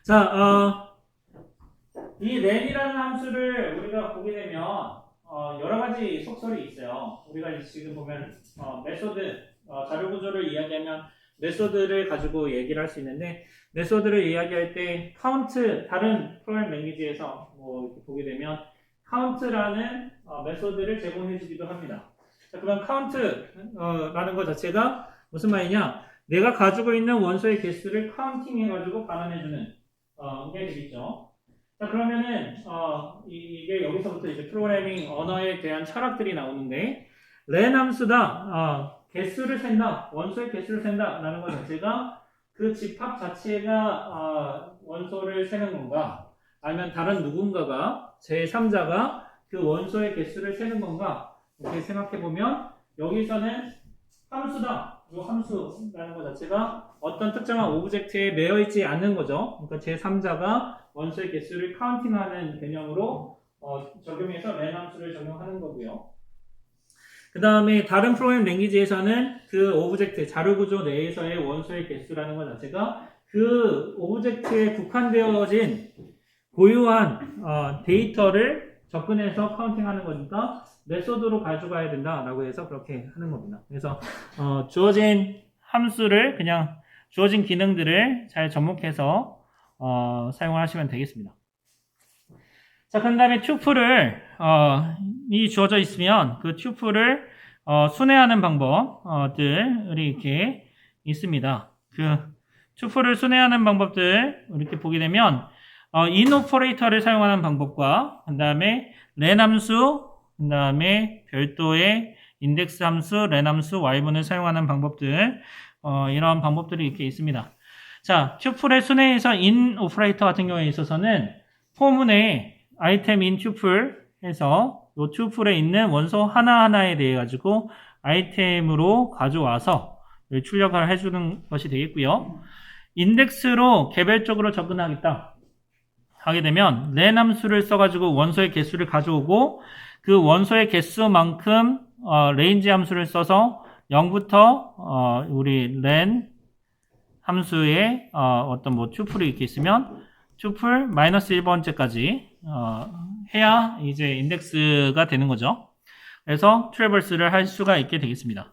자, 이 len이라는 함수를 우리가 보게 되면 여러 가지 속설이 있어요. 우리가 지금 보면 메소드 자료 구조를 이야기하면 메소드를 가지고 얘기를 할 수 있는데 메소드를 이야기할 때 카운트 다른 프로그램 랭귀지에서 이렇게 보게 되면 카운트라는 메소드를 제공해 주기도 합니다. 자, 그럼 카운트라는 것 자체가 무슨 말이냐? 내가 가지고 있는 원소의 개수를 카운팅해 가지고 반환해 주는 게 되겠죠. 자, 그러면은 이게 여기서부터 이제 프로그래밍 언어에 대한 철학들이 나오는데 len 함수다. 개수를 센다, 원소의 개수를 센다라는 것 자체가 그 집합 자체가 원소를 세는 건가, 아니면 다른 누군가가 제3자가 그 원소의 개수를 세는 건가 이렇게 생각해 보면 여기서는 함수다. 이 함수라는 것 자체가 어떤 특정한 오브젝트에 매여 있지 않는 거죠. 그러니까 제3자가 원소의 개수를 카운팅하는 개념으로 적용해서 len 함수를 적용하는 거고요. 그 다음에 다른 프로그램 랭귀지에서는 그 오브젝트, 자료 구조 내에서의 원소의 개수라는 것 자체가 그 오브젝트에 국한되어진 고유한 데이터를 접근해서 카운팅하는 거니까 메소드로 가져가야 된다라고 해서 그렇게 하는 겁니다. 그래서 주어진 함수를 그냥 주어진 기능들을 잘 접목해서 사용을 하시면 되겠습니다. 자, 그 다음에 튜플을 이 주어져 있으면 그 튜플을 순회하는 방법들이 이렇게 있습니다. 그 튜플을 순회하는 방법들 이렇게 보게 되면 in 오퍼레이터를 사용하는 방법과 그 다음에 len 함수, 그 다음에 별도의 인덱스 함수, len 함수, y분을 사용하는 방법들 이런 방법들이 이렇게 있습니다. 자, 튜플의 순회에서 in 오퍼레이터 같은 경우에 있어서는 포문에 아이템 in 튜플 해서 이 튜플에 있는 원소 하나하나에 대해 가지고 아이템으로 가져와서 출력을 해주는 것이 되겠고요. 인덱스로 개별적으로 접근하겠다 하게 되면 len 함수를 써가지고 원소의 개수를 가져오고 그 원소의 개수만큼 range 함수를 써서 0부터 우리 len 함수에 어떤 튜플이 이렇게 있으면 튜플 마이너스 1번째까지 해야 이제 인덱스가 되는 거죠. 그래서 트래버스를 할 수가 있게 되겠습니다.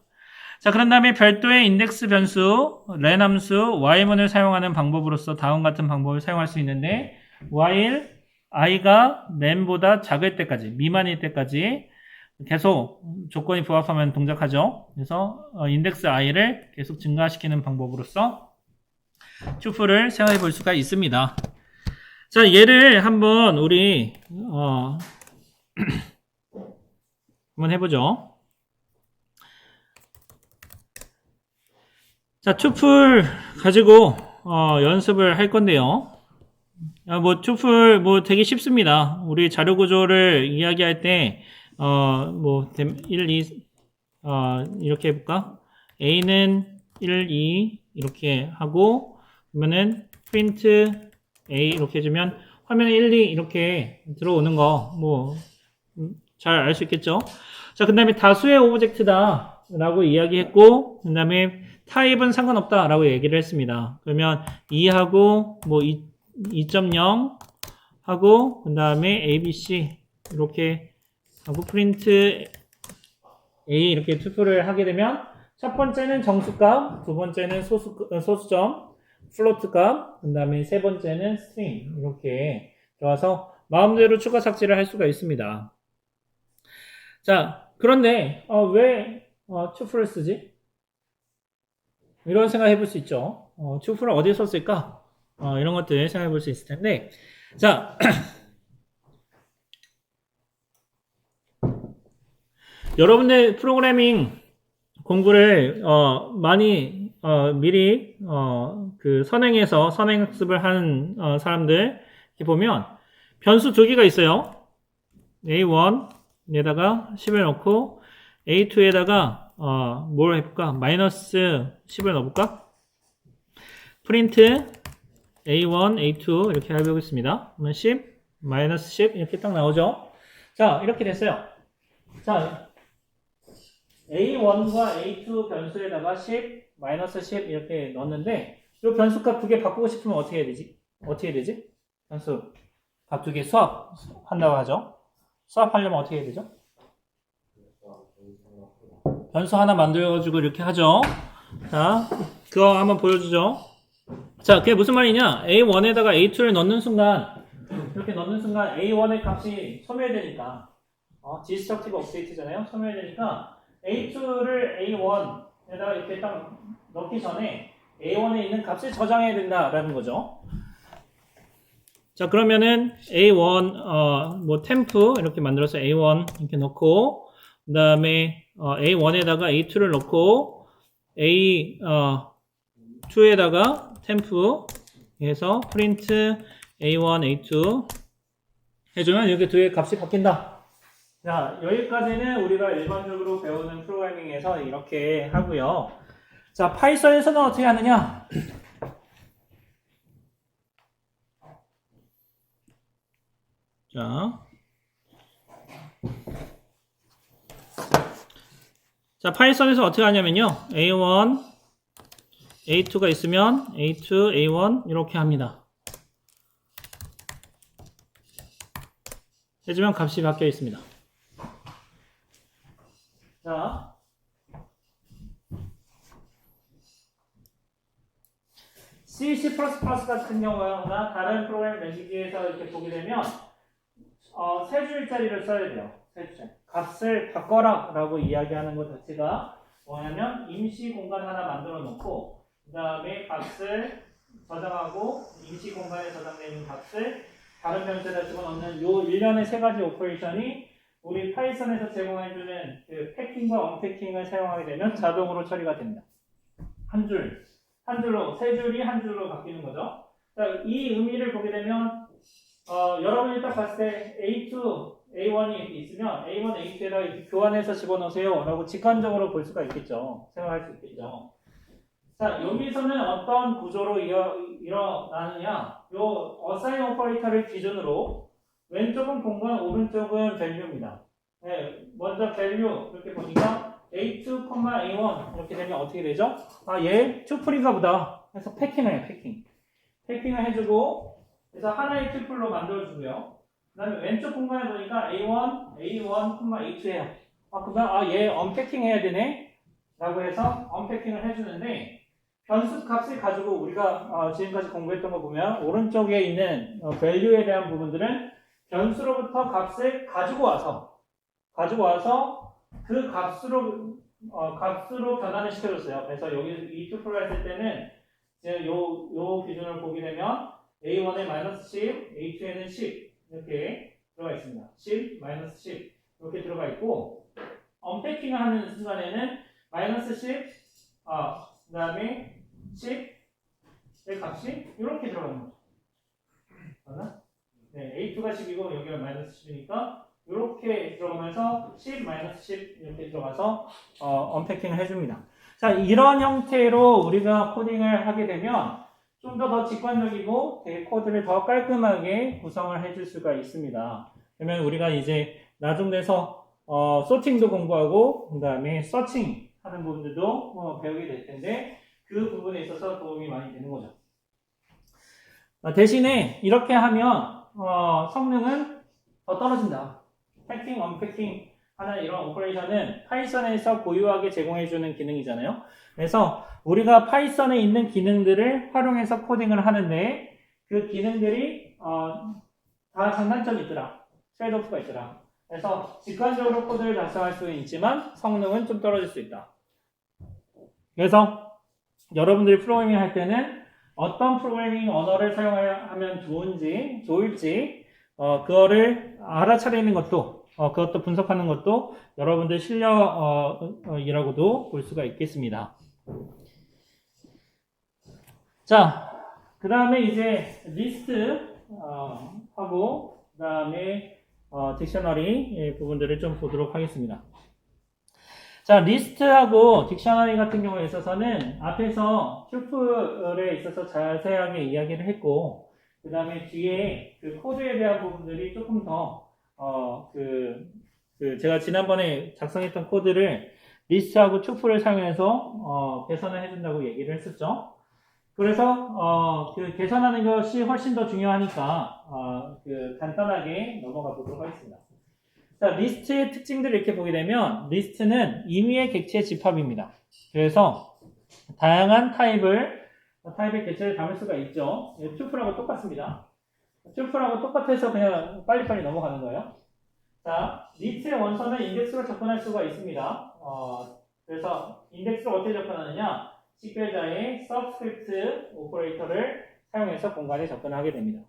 자, 그런 다음에 별도의 인덱스 변수 len 함수 y문을 사용하는 방법으로서 다음 같은 방법을 사용할 수 있는데 while i가 len보다 작을 때까지 미만일 때까지 계속 조건이 부합하면 동작하죠. 그래서 인덱스 i를 계속 증가시키는 방법으로서 튜플을 사용해 볼 수가 있습니다. 자, 얘를 한번 우리 한번 해보죠. 자, 투풀 가지고 연습을 할 건데요. 뭐 투풀 뭐 되게 쉽습니다. 우리 자료 구조를 이야기할 때 뭐 1, 2 이렇게 해볼까? A는 1, 2 이렇게 하고 그러면은 프린트 A 이렇게 해주면 화면에 1, 2 이렇게 들어오는 거 뭐 잘 알 수 있겠죠? 자, 그 다음에 다수의 오브젝트다 라고 이야기했고 그 다음에 타입은 상관없다 라고 얘기를 했습니다. 그러면 2하고 뭐 2.0 하고 그 다음에 ABC 이렇게 하고 프린트 A 이렇게 투표를 하게 되면 첫 번째는 정수값, 두 번째는 소수점, 플로트값, 그 다음에 세 번째는 스트링 이렇게 들어와서 마음대로 추가 삭제를 할 수가 있습니다. 자, 그런데 왜 투표를 쓰지? 이런 생각 해볼 수 있죠. 투표를 어디에 썼을까? 이런 것들 생각해 볼 수 있을 텐데 자 여러분들 프로그래밍 공부를 많이 미리 그 선행학습을 한 사람들 이렇게 보면 변수 두 개가 있어요. A1에다가 10을 넣고 A2에다가 뭘 해볼까? 마이너스 10을 넣어볼까? 프린트 A1, A2 이렇게 해보겠습니다. 그러면 10, 마이너스 10 이렇게 딱 나오죠. 자, 이렇게 됐어요. 자, A1과 A2 변수에다가 10, 마이너스 10 이렇게 넣었는데 이 변수값 두 개 바꾸고 싶으면 어떻게 해야 되지? 어떻게 해야 되지? 변수 값 두 개 수합한다고 하죠. 수합하려면 어떻게 해야 되죠? 변수 하나 만들어가지고 이렇게 하죠. 자, 그거 한번 보여주죠. 자, 그게 무슨 말이냐? A1에다가 A2를 넣는 순간 이렇게 넣는 순간 A1의 값이 소멸되니까 디스트럭티브 업데이트잖아요. 소멸되니까 A2를 A1에다가 이렇게 딱 넣기 전에 A1에 있는 값을 저장해야 된다라는 거죠. 자, 그러면은 A1 뭐 템프 이렇게 만들어서 A1 이렇게 넣고 그 다음에 A1에다가 A2를 넣고 A2에다가 템프 해서 프린트 A1, A2 해주면 이렇게 두 개의 값이 바뀐다. 자, 여기까지는 우리가 일반적으로 배우는 프로그래밍에서 이렇게 하고요. 자, 파이썬에서는 어떻게 하느냐? 자, 파이썬에서 어떻게 하냐면요. A1, A2가 있으면 A2, A1 이렇게 합니다. 해주면 값이 바뀌어 있습니다. 자, C, C++ 같은 경우나 다른 프로그램 랭귀지에서 이렇게 보게 되면 세 줄짜리를 써야 돼요. 세 줄짜리. 값을 바꿔라 라고 이야기하는 것 자체가 뭐냐면 임시 공간 하나 만들어 놓고 그 다음에 값을 저장하고 임시 공간에 저장되어 있는 값을 다른 변수에다 집어넣는 요 일련의 세 가지 오퍼레이션이 우리 파이썬에서 제공해주는 그 패킹과 언패킹을 사용하게 되면 자동으로 처리가 됩니다. 한 줄로, 세 줄이 한 줄로 바뀌는 거죠. 자, 이 의미를 보게 되면 여러분이 딱 봤을 때 A2, A1이 이렇게 있으면 A1, A2에다가 이렇게 교환해서 집어넣으세요 라고 직관적으로 볼 수가 있겠죠. 생각할 수 있겠죠. 자, 여기서는 어떤 구조로 일어나느냐? 요 assign 오퍼레이터를 기준으로 왼쪽은 공간, 오른쪽은 value입니다. 네, 먼저 value 이렇게 보니까 A2, A1 이렇게 되면 어떻게 되죠? 얘 투플인가 보다. 그래서 패킹을 해요, 패킹. 패킹을 해주고 그래서 하나의 튜플로 만들어주고요. 그 다음에 왼쪽 공간에 보니까 A1, A1, A2예요. 그러면 얘 언패킹 해야 되네? 라고 해서 언패킹을 해주는데 변수 값을 가지고 우리가 지금까지 공부했던 거 보면 오른쪽에 있는 value에 대한 부분들은 변수로부터 값을 가지고 와서 그 값으로 변환을 시켜줬어요. 그래서 여기 이 튜플을 했을 때는 이제 요 기준을 보게 되면 A1에 마이너스 10, A2에는 10 이렇게 들어가 있습니다. 10, 마이너스 10 이렇게 들어가 있고 언패킹을 하는 순간에는 마이너스 10, 그 다음에 10의 값이 이렇게 들어가는 거죠. 맞나? 네, A2가 10이고 여기가 마이너스 10이니까 이렇게 들어가면서 10, 마이너스 10 이렇게 들어가서 언패킹을 해줍니다. 자, 이런 형태로 우리가 코딩을 하게 되면 좀 더 직관적이고 되게 코드를 더 깔끔하게 구성을 해줄 수가 있습니다. 그러면 우리가 이제 나중 돼서 소팅도 공부하고 그 다음에 서칭 하는 부분들도 배우게 될 텐데 그 부분에 있어서 도움이 많이 되는 거죠. 대신에 이렇게 하면 성능은 더 떨어진다. 패킹, 언패킹 하는 이런 오퍼레이션은 파이썬에서 고유하게 제공해주는 기능이잖아요. 그래서 우리가 파이썬에 있는 기능들을 활용해서 코딩을 하는데 그 기능들이 다 장단점이 있더라. 트레이드오프가 있더라. 그래서 직관적으로 코드를 작성할 수는 있지만 성능은 좀 떨어질 수 있다. 그래서 여러분들이 프로그래밍 할 때는 어떤 프로그래밍 언어를 사용하면 좋을지 그거를 알아차리는 것도 그것도 분석하는 것도 여러분들 실력이라고도 볼 수가 있겠습니다. 자, 그 다음에 이제 리스트 하고 그 다음에 딕셔너리 부분들을 좀 보도록 하겠습니다. 자, 리스트하고 딕셔너리 같은 경우에 있어서는 앞에서 튜플에 있어서 자세하게 이야기를 했고 그 다음에 뒤에 그 코드에 대한 부분들이 조금 더 제가 지난번에 작성했던 코드를 리스트하고 튜플을 사용해서 개선을 해준다고 얘기를 했었죠. 그래서 그 개선하는 것이 훨씬 더 중요하니까 간단하게 넘어가 보도록 하겠습니다. 자, 리스트의 특징들을 이렇게 보게 되면 리스트는 임의의 객체 집합입니다. 그래서 다양한 타입의 객체를 담을 수가 있죠. 튜플하고 똑같습니다. 튜플하고 똑같아서 그냥 빨리빨리 넘어가는 거예요. 자, 리스트의 원서는 인덱스로 접근할 수가 있습니다. 그래서 인덱스로 어떻게 접근하느냐? 식별자의 서브스크립트 오퍼레이터를 사용해서 공간에 접근하게 됩니다.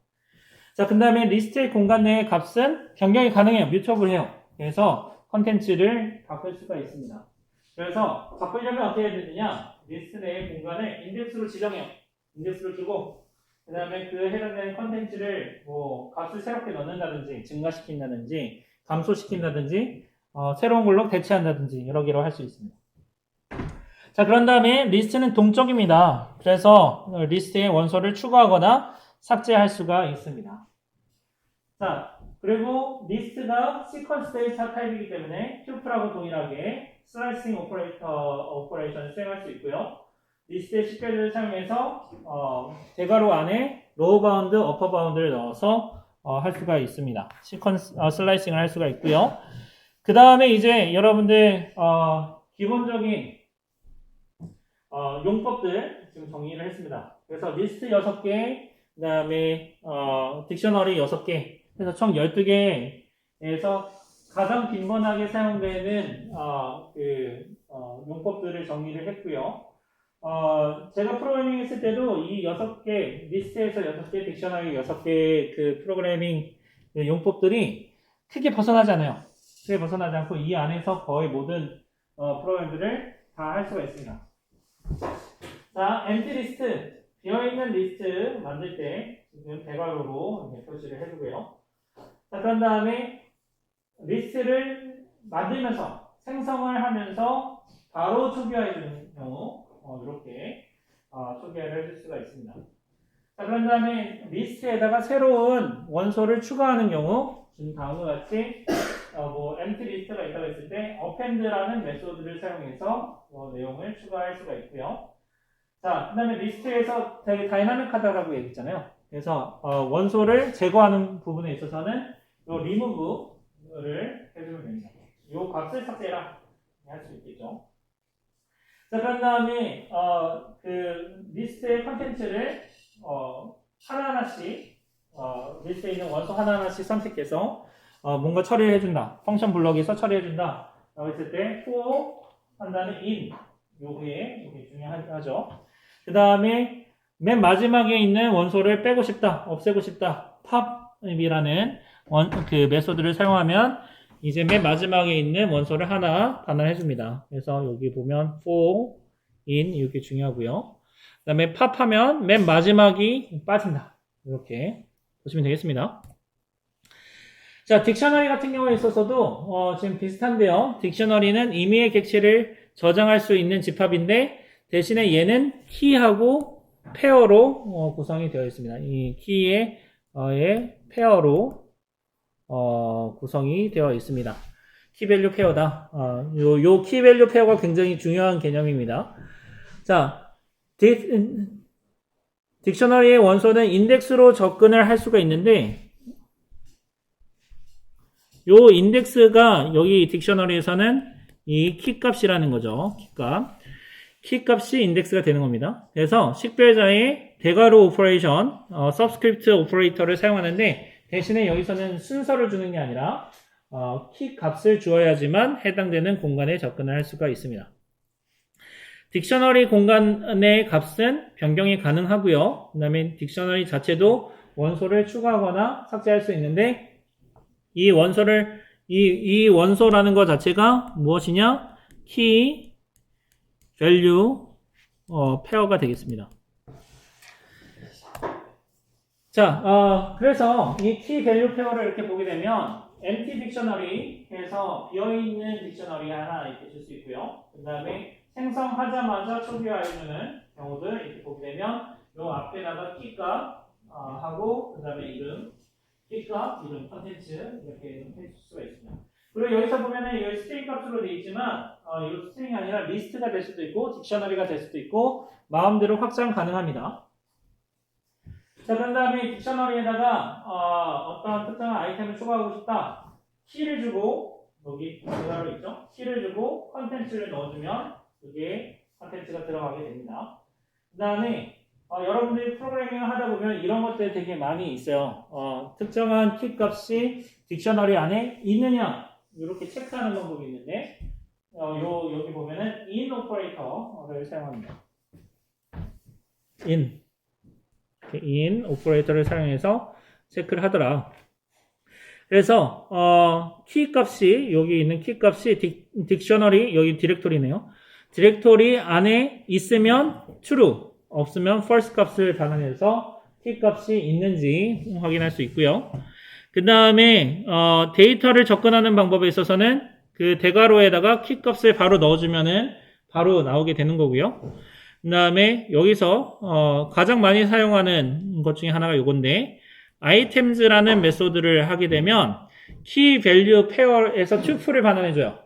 자, 그 다음에 리스트의 공간 내의 값은 변경이 가능해요. 뮤터블 해요. 그래서 컨텐츠를 바꿀 수가 있습니다. 그래서 바꾸려면 어떻게 해야 되느냐? 리스트 내의 공간을 인덱스로 지정해요. 인덱스로 주고 그 다음에 그 해당되는 컨텐츠를 뭐 값을 새롭게 넣는다든지 증가시킨다든지 감소시킨다든지 새로운 걸로 대체한다든지 여러 개로 할 수 있습니다. 자, 그런 다음에 리스트는 동적입니다. 그래서 리스트에 원소를 추가하거나 삭제할 수가 있습니다. 자, 그리고 리스트가 시퀀스 데이터 타입이기 때문에 튜플하고 동일하게 슬라이싱 오퍼레이션을 수행할 수 있고요. 리스트의 식별을 사용해서 대괄호 안에 로우 바운드, 어퍼 바운드를 넣어서 할 수가 있습니다. 슬라이싱을 할 수가 있고요. 그 다음에 이제 여러분들 기본적인 용법들 지금 정리를 했습니다. 그래서 리스트 6개, 그 다음에 딕셔너리 6개, 그래서 총 12개에서 가장 빈번하게 사용되는 용법들을 정리를 했고요. 제가 프로그래밍 했을 때도 이 6개, 리스트에서 6개, 딕셔너리 6개 그 프로그래밍 용법들이 크게 벗어나지 않아요. 크게 벗어나지 않고 이 안에서 거의 모든 프로그램들을 다 할 수가 있습니다. 자, empty 리스트, 비어있는 리스트 만들 때 지금 대괄호로 이렇게 표시를 해주고요. 자, 그런 다음에 리스트를 만들면서 생성을 하면서 바로 초기화해주는 경우 이렇게 초기화를 해줄 수가 있습니다. 자, 그런 다음에 리스트에다가 새로운 원소를 추가하는 경우 지금 다음과 같이 empty 리스트가 있다고 했을 때 append라는 메소드를 사용해서 내용을 추가할 수가 있고요. 자, 그 다음에 리스트에서 되게 다이나믹하다라고 얘기했잖아요. 그래서 원소를 제거하는 부분에 있어서는 이 remove를 해주면 됩니다. 이 값을 삭제해라 할 수 있겠죠. 자, 그런 다음에 그 리스트의 컨텐츠를 하나하나씩 리스트에 있는 원소 하나하나씩 선택해서 뭔가 처리를 해준다. 펑션 블럭에서 처리해준다. 라고 했을 때 for 한 다음에 in 요게 중요하죠. 그 다음에 맨 마지막에 있는 원소를 빼고 싶다, 없애고 싶다. pop이라는 그 메소드를 사용하면 이제 맨 마지막에 있는 원소를 하나 단언해 줍니다. 그래서 여기 보면 for, in 이렇게 중요하고요. 그 다음에 팝하면 맨 마지막이 빠진다. 이렇게 보시면 되겠습니다. 자, 딕셔너리 같은 경우에 있어서도 지금 비슷한데요. 딕셔너리는 임의의 객체를 저장할 수 있는 집합인데 대신에 얘는 키하고 페어로 구성이 되어 있습니다. 이 키의 페어로 구성이 되어 있습니다. 키밸류 페어다. 요 키밸류 페어가 굉장히 중요한 개념입니다. 자, 딕셔너리의 원소는 인덱스로 접근을 할 수가 있는데 요 인덱스가 여기 딕셔너리에서는 이 키값이라는 거죠. 키값이 인덱스가 되는 겁니다. 그래서 식별자의 대괄호 오퍼레이션, 서브스크립트 오퍼레이터를 사용하는데 대신에 여기서는 순서를 주는 게 아니라 키값을 주어야지만 해당되는 공간에 접근을 할 수가 있습니다. 딕셔너리 공간의 값은 변경이 가능하고요. 그 다음에 딕셔너리 자체도 원소를 추가하거나 삭제할 수 있는데 이 원소라는 것 자체가 무엇이냐? 키, 밸류, 페어가 되겠습니다. 자, 그래서 이 키, 밸류, 페어를 이렇게 보게 되면 empty 딕셔너리에서 비어있는 딕셔너리 하나 이렇게 줄 수 있고요. 그 다음에 생성하자마자 초기화해주는 경우들 이렇게 보게 되면 요 앞에다가 키값 하고 그 다음에 이름, 키값, 이름, 컨텐츠 이렇게 해줄 수가 있습니다. 그리고 여기서 보면은 여기 스트링 값으로 되어 있지만 이 스트링이 아니라 리스트가 될 수도 있고 딕셔너리가 될 수도 있고 마음대로 확장 가능합니다. 자, 그런 다음에 딕셔너리에다가 어떤 특정한 아이템을 추가하고 싶다. 키를 주고 여기 대괄호 있죠? 키를 주고 컨텐츠를 넣어주면 그게 컨텐츠가 들어가게 됩니다. 그 다음에 여러분들이 프로그래밍을 하다 보면 이런 것들이 되게 많이 있어요. 특정한 키 값이 딕셔너리 안에 있느냐 이렇게 체크하는 방법이 있는데 여기 보면은 in 오퍼레이터를 사용합니다. in 오퍼레이터를 사용해서 체크를 하더라. 그래서 키 값이 여기 있는 키 값이 딕셔너리 여기 디렉토리네요. 디렉토리 안에 있으면 true, 없으면 false 값을 반환해서 키 값이 있는지 확인할 수 있고요. 그 다음에 데이터를 접근하는 방법에 있어서는 그 대괄호에다가 키 값을 바로 넣어주면은 바로 나오게 되는 거고요. 그 다음에 여기서 가장 많이 사용하는 것 중에 하나가 이건데 items라는 메소드를 하게 되면 key value pair에서 tuple을 반환해줘요.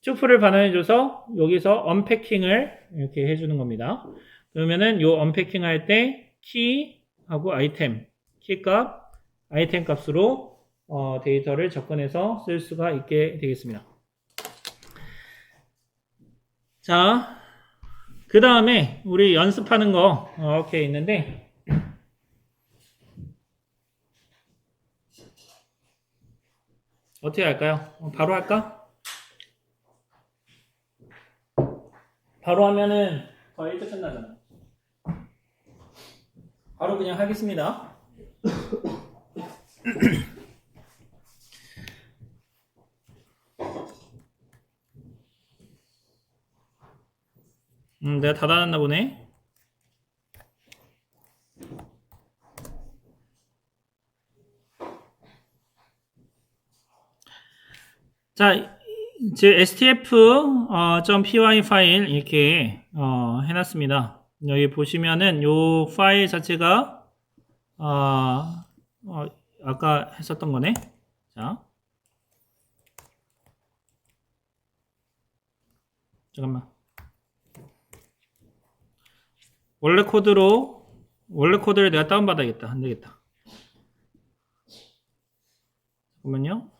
tuple을 반환해줘서 여기서 언패킹을 이렇게 해주는 겁니다. 그러면은 요 언패킹 할 때 key하고 item, 키값, 아이템 값으로 데이터를 접근해서 쓸 수가 있게 되겠습니다. 자, 그 다음에 우리 연습하는 거 이렇게 있는데 어떻게 할까요? 바로 할까? 바로 하면은 더 일찍 끝나잖아. 바로 그냥 하겠습니다. 내가 닫아놨나 보네. 자, 제 stf.py 파일 이렇게 해놨습니다. 여기 보시면은 요 파일 자체가 아까 했었던 거네. 자, 잠깐만. 원래 코드를 내가 다운받아야겠다. 안 되겠다. 잠깐만요.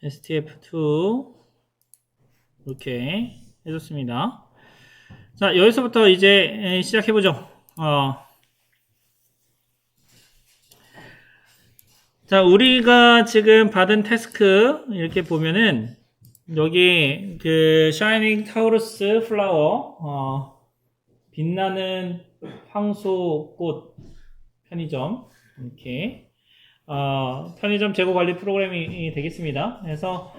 stf2 이렇게 해줬습니다. 자, 여기서부터 이제 시작해보죠. 자, 우리가 지금 받은 태스크 이렇게 보면은 여기 그 Shining Taurus Flower 빛나는 황소꽃 편의점 이렇게 편의점 재고 관리 프로그램이 되겠습니다. 그래서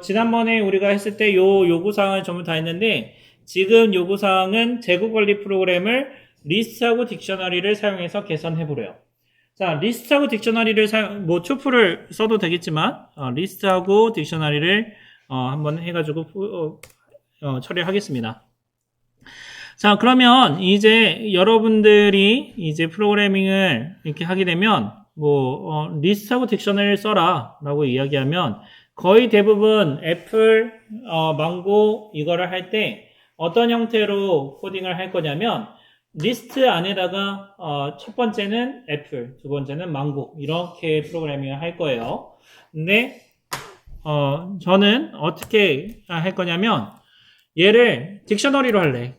지난번에 우리가 했을 때 요 요구사항을 전부 다 했는데 지금 요구사항은 재고 관리 프로그램을 리스트하고 딕셔너리를 사용해서 개선해보래요. 자, 리스트하고 딕셔너리를 뭐 true를 써도 되겠지만 리스트하고 딕셔너리를 한번 해가지고 처리하겠습니다. 자, 그러면 이제 여러분들이 이제 프로그래밍을 이렇게 하게 되면 뭐 리스트하고 딕셔너리를 써라 라고 이야기하면 거의 대부분 애플, 망고 이거를 할 때 어떤 형태로 코딩을 할 거냐면 리스트 안에다가 첫 번째는 애플, 두 번째는 망고 이렇게 프로그래밍을 할 거예요. 근데 저는 어떻게 할 거냐면 얘를 딕셔너리로 할래.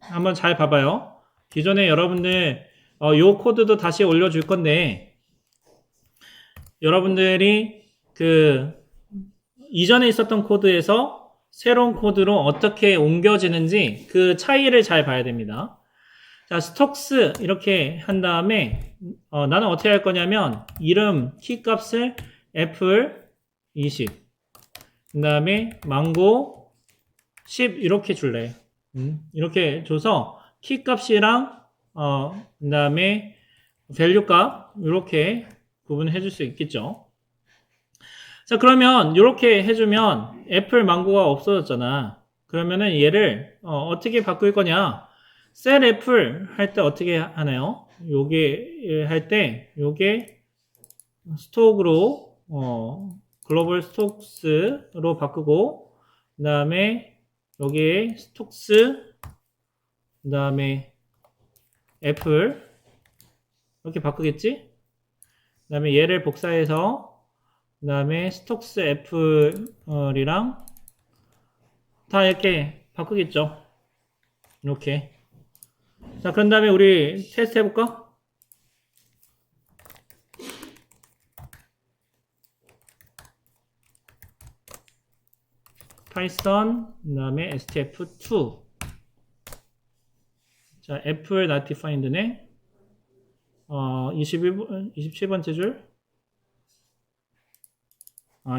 한번 잘 봐봐요. 기존에 여러분들 요 코드도 다시 올려줄 건데 여러분들이 그 이전에 있었던 코드에서 새로운 코드로 어떻게 옮겨지는지 그 차이를 잘 봐야 됩니다. 자, 스톡스 이렇게 한 다음에 나는 어떻게 할 거냐면 이름 키값을 애플 20 그 다음에 망고 10 이렇게 줄래. 이렇게 줘서 키값이랑 그 다음에 밸류 값 이렇게 구분해 줄 수 있겠죠. 자, 그러면 이렇게 해주면 애플 망고가 없어졌잖아. 그러면은 얘를 어떻게 바꿀 거냐? 셀 애플 할 때 어떻게 하나요? 요게 할 때 요게 스톡으로 글로벌 스톡스로 바꾸고 그 다음에 여기에 스톡스 그 다음에 애플 이렇게 바꾸겠지? 그 다음에 얘를 복사해서 그 다음에 스톡스 애플이랑 다 이렇게 바꾸겠죠. 이렇게. 자, 그런 다음에 우리 테스트 해볼까? 파이썬, 그 다음에 stf2. 자, 애플 not defined네. 27번째 줄.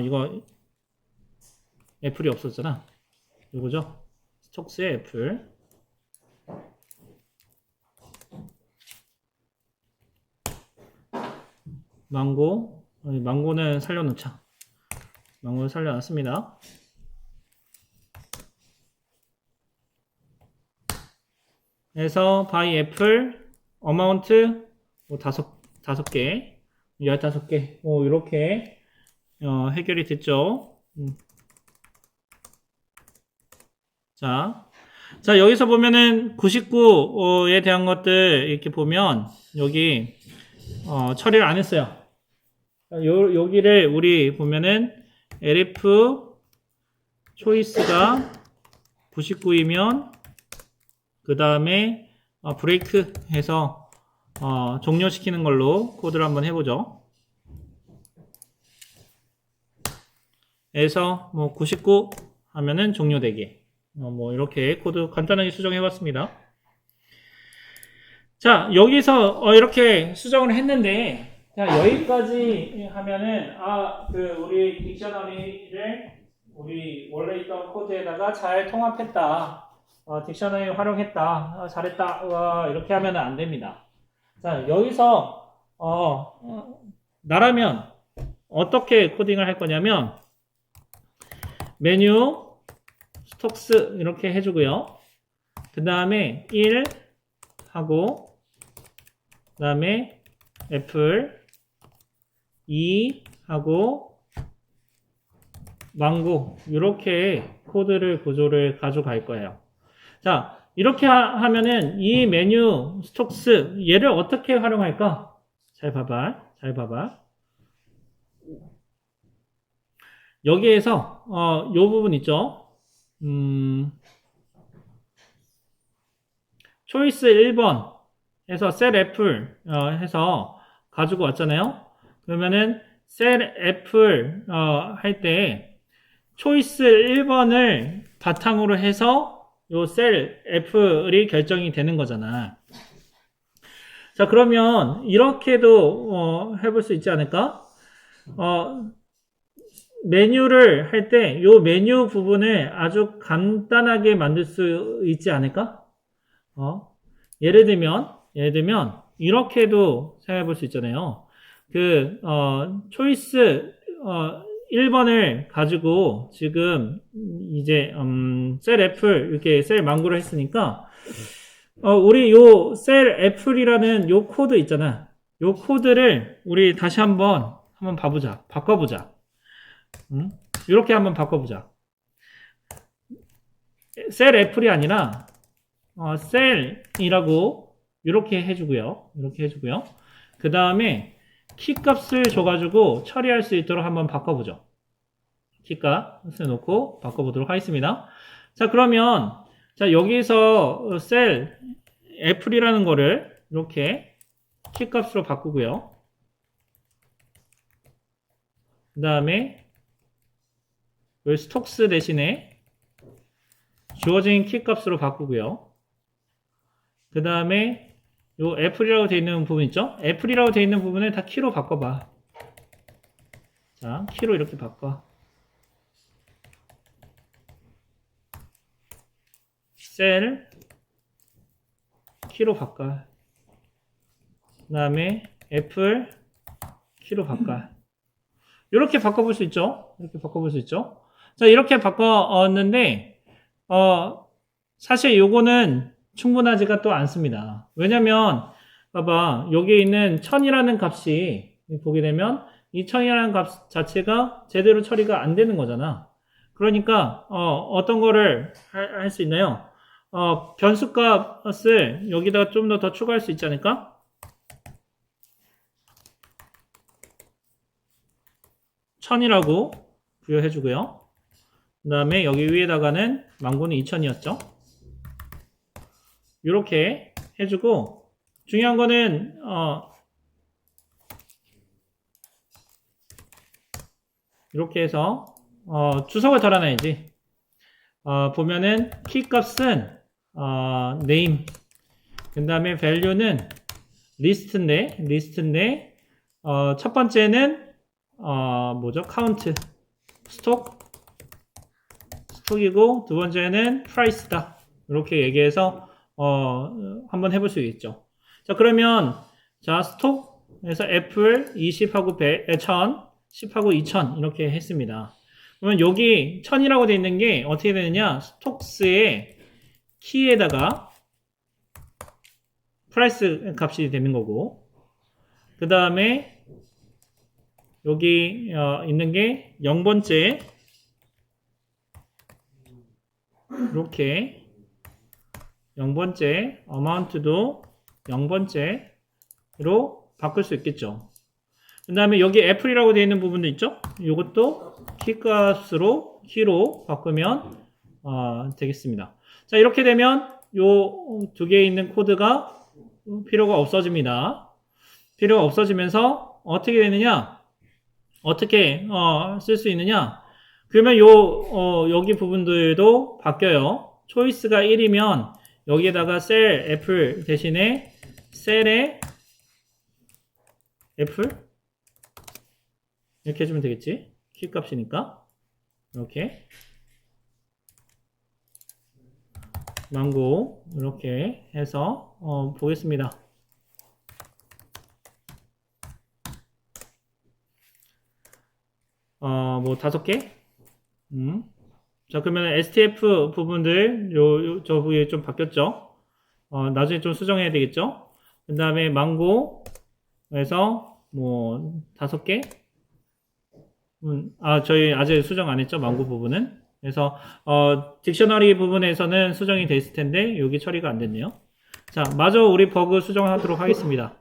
이거 애플이 없었잖아. 이거죠? 스톡스의 애플. 망고는 살려놓자. 망고는 살려놨습니다. 그래서 by 애플 어마운트 뭐 5개 15개 이렇게 해결이 됐죠. 자, 여기서 보면은 99에 대한 것들 이렇게 보면 여기 처리를 안 했어요. 여기를 우리 보면은 LF 초이스가 99이면 그 다음에 브레이크 해서 종료시키는 걸로 코드를 한번 해보죠. 그래서 뭐 99 하면은 종료되게 뭐 이렇게 코드 간단하게 수정해 봤습니다. 자, 여기서 이렇게 수정을 했는데 자, 여기까지 하면은 우리 딕셔너리를 우리 원래 있던 코드에다가 잘 통합했다. 딕셔너리 활용했다. 잘했다. 이렇게 하면 안 됩니다. 자, 여기서 나라면 어떻게 코딩을 할 거냐면 메뉴 스톡스 이렇게 해주고요. 그 다음에 1 하고 그 다음에 애플 2 하고 망고 이렇게 코드를 구조를 가져갈 거예요. 자, 이렇게 하면은 이 메뉴 스톡스 얘를 어떻게 활용할까? 잘 봐봐. 여기에서 요 부분 있죠? 초이스 1번 해서 셀 F를 해서 가지고 왔잖아요. 그러면은 셀 F를 할 때 초이스 1번을 바탕으로 해서 요 셀 F이 결정이 되는 거잖아. 자, 그러면 이렇게도 해볼 수 있지 않을까? 메뉴를 할 때 요 메뉴 부분을 아주 간단하게 만들 수 있지 않을까? 예를 들면 이렇게도 생각해 볼 수 있잖아요. 초이스 1번을 가지고 지금 이제 셀 F를 이렇게 셀 망구를 했으니까 우리 요 셀 F이라는 요 코드 있잖아. 요 코드를 우리 다시 한번 봐보자. 바꿔보자. 이렇게 한번 바꿔보자. 셀 F이 아니라 셀이라고 이렇게 해주고요. 그 다음에 키값을 줘가지고 처리할 수 있도록 한번 바꿔보죠. 키값을 놓고 바꿔보도록 하겠습니다. 자, 그러면 자, 여기서 셀 F이라는 거를 이렇게 키값으로 바꾸고요. 그 다음에 이 스톡스 대신에 주어진 키값으로 바꾸고요. 그 다음에 요 F이라고 되어 있는 부분 있죠? F이라고 되어 있는 부분을 다 키로 바꿔봐. 자, 키로 이렇게 바꿔. 셀 키로 바꿔. 그 다음에 F 키로 바꿔. 이렇게 바꿔볼 수 있죠? 자, 이렇게 바꿨는데 사실 요거는 충분하지가 또 않습니다. 왜냐면 봐봐, 여기에 있는 1000이라는 값이 보게 되면 이 1000이라는 값 자체가 제대로 처리가 안 되는 거잖아. 그러니까 어떤 거를 할 수 있나요? 변수값을 여기다가 좀 더 추가할 수 있지 않을까? 1000이라고 부여해주고요. 그 다음에 여기 위에다가는 망고는 2000이었죠. 이렇게 해주고, 중요한 거는 이렇게 해서 주석을 달아놔야지. 보면은 키값은 name, 그 다음에 value는 list인데 첫 번째는 뭐죠? count, 스톡이고 두 번째는 price다. 이렇게 얘기해서 한번 해볼 수 있겠죠. 자, 그러면 자, 스톡에서 애플 20하고 1000, 10하고 2000 이렇게 했습니다. 그러면 여기 1000이라고 되어 있는 게 어떻게 되느냐? 스톡스의 키에다가 프라이스 값이 되는 거고, 그 다음에 여기 있는 게 0번째 이렇게 0번째 어마운트도 0번째로 바꿀 수 있겠죠. 그 다음에 여기 애플이라고 되어 있는 부분도 있죠. 이것도 키값으로 키로 바꾸면 되겠습니다. 자, 이렇게 되면 요 두 개에 있는 코드가 필요가 없어집니다. 필요가 없어지면서 어떻게 되느냐? 어떻게 쓸 수 있느냐? 그러면 여기 부분들도 바뀌어요. 초이스가 1이면 여기에다가 셀 애플 대신에 셀의 애플 이렇게 해주면 되겠지? 키값이니까 이렇게 망고 이렇게 해서 보겠습니다. 뭐 5개? 자, 그러면 STF 부분들 저 부위에 좀 바뀌었죠? 나중에 좀 수정해야 되겠죠? 그 다음에 망고에서 뭐 5개? 저희 아직 수정 안 했죠? 망고 부분은. 그래서 딕셔너리 부분에서는 수정이 돼 있을 텐데 여기 처리가 안 됐네요. 자, 마저 우리 버그 수정하도록 하겠습니다.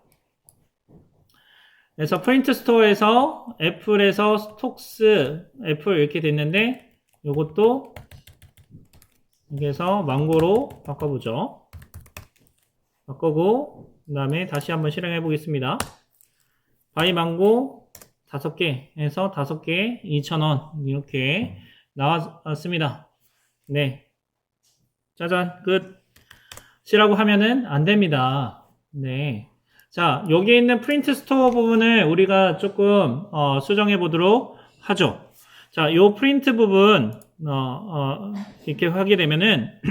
그래서 프린트 스토어에서 애플에서 스톡스 애플 이렇게 됐는데 요것도 여기에서 망고로 바꿔보죠. 바꾸고 그 다음에 다시 한번 실행해 보겠습니다. 바이 망고 5개 해서 5개 2,000원 이렇게 나왔습니다. 네, 짜잔 끝이라고 하면은 안 됩니다. 네. 자, 여기 있는 프린트 스토어 부분을 우리가 조금 수정해 보도록 하죠. 자, 요 프린트 부분 이렇게 하게 되면은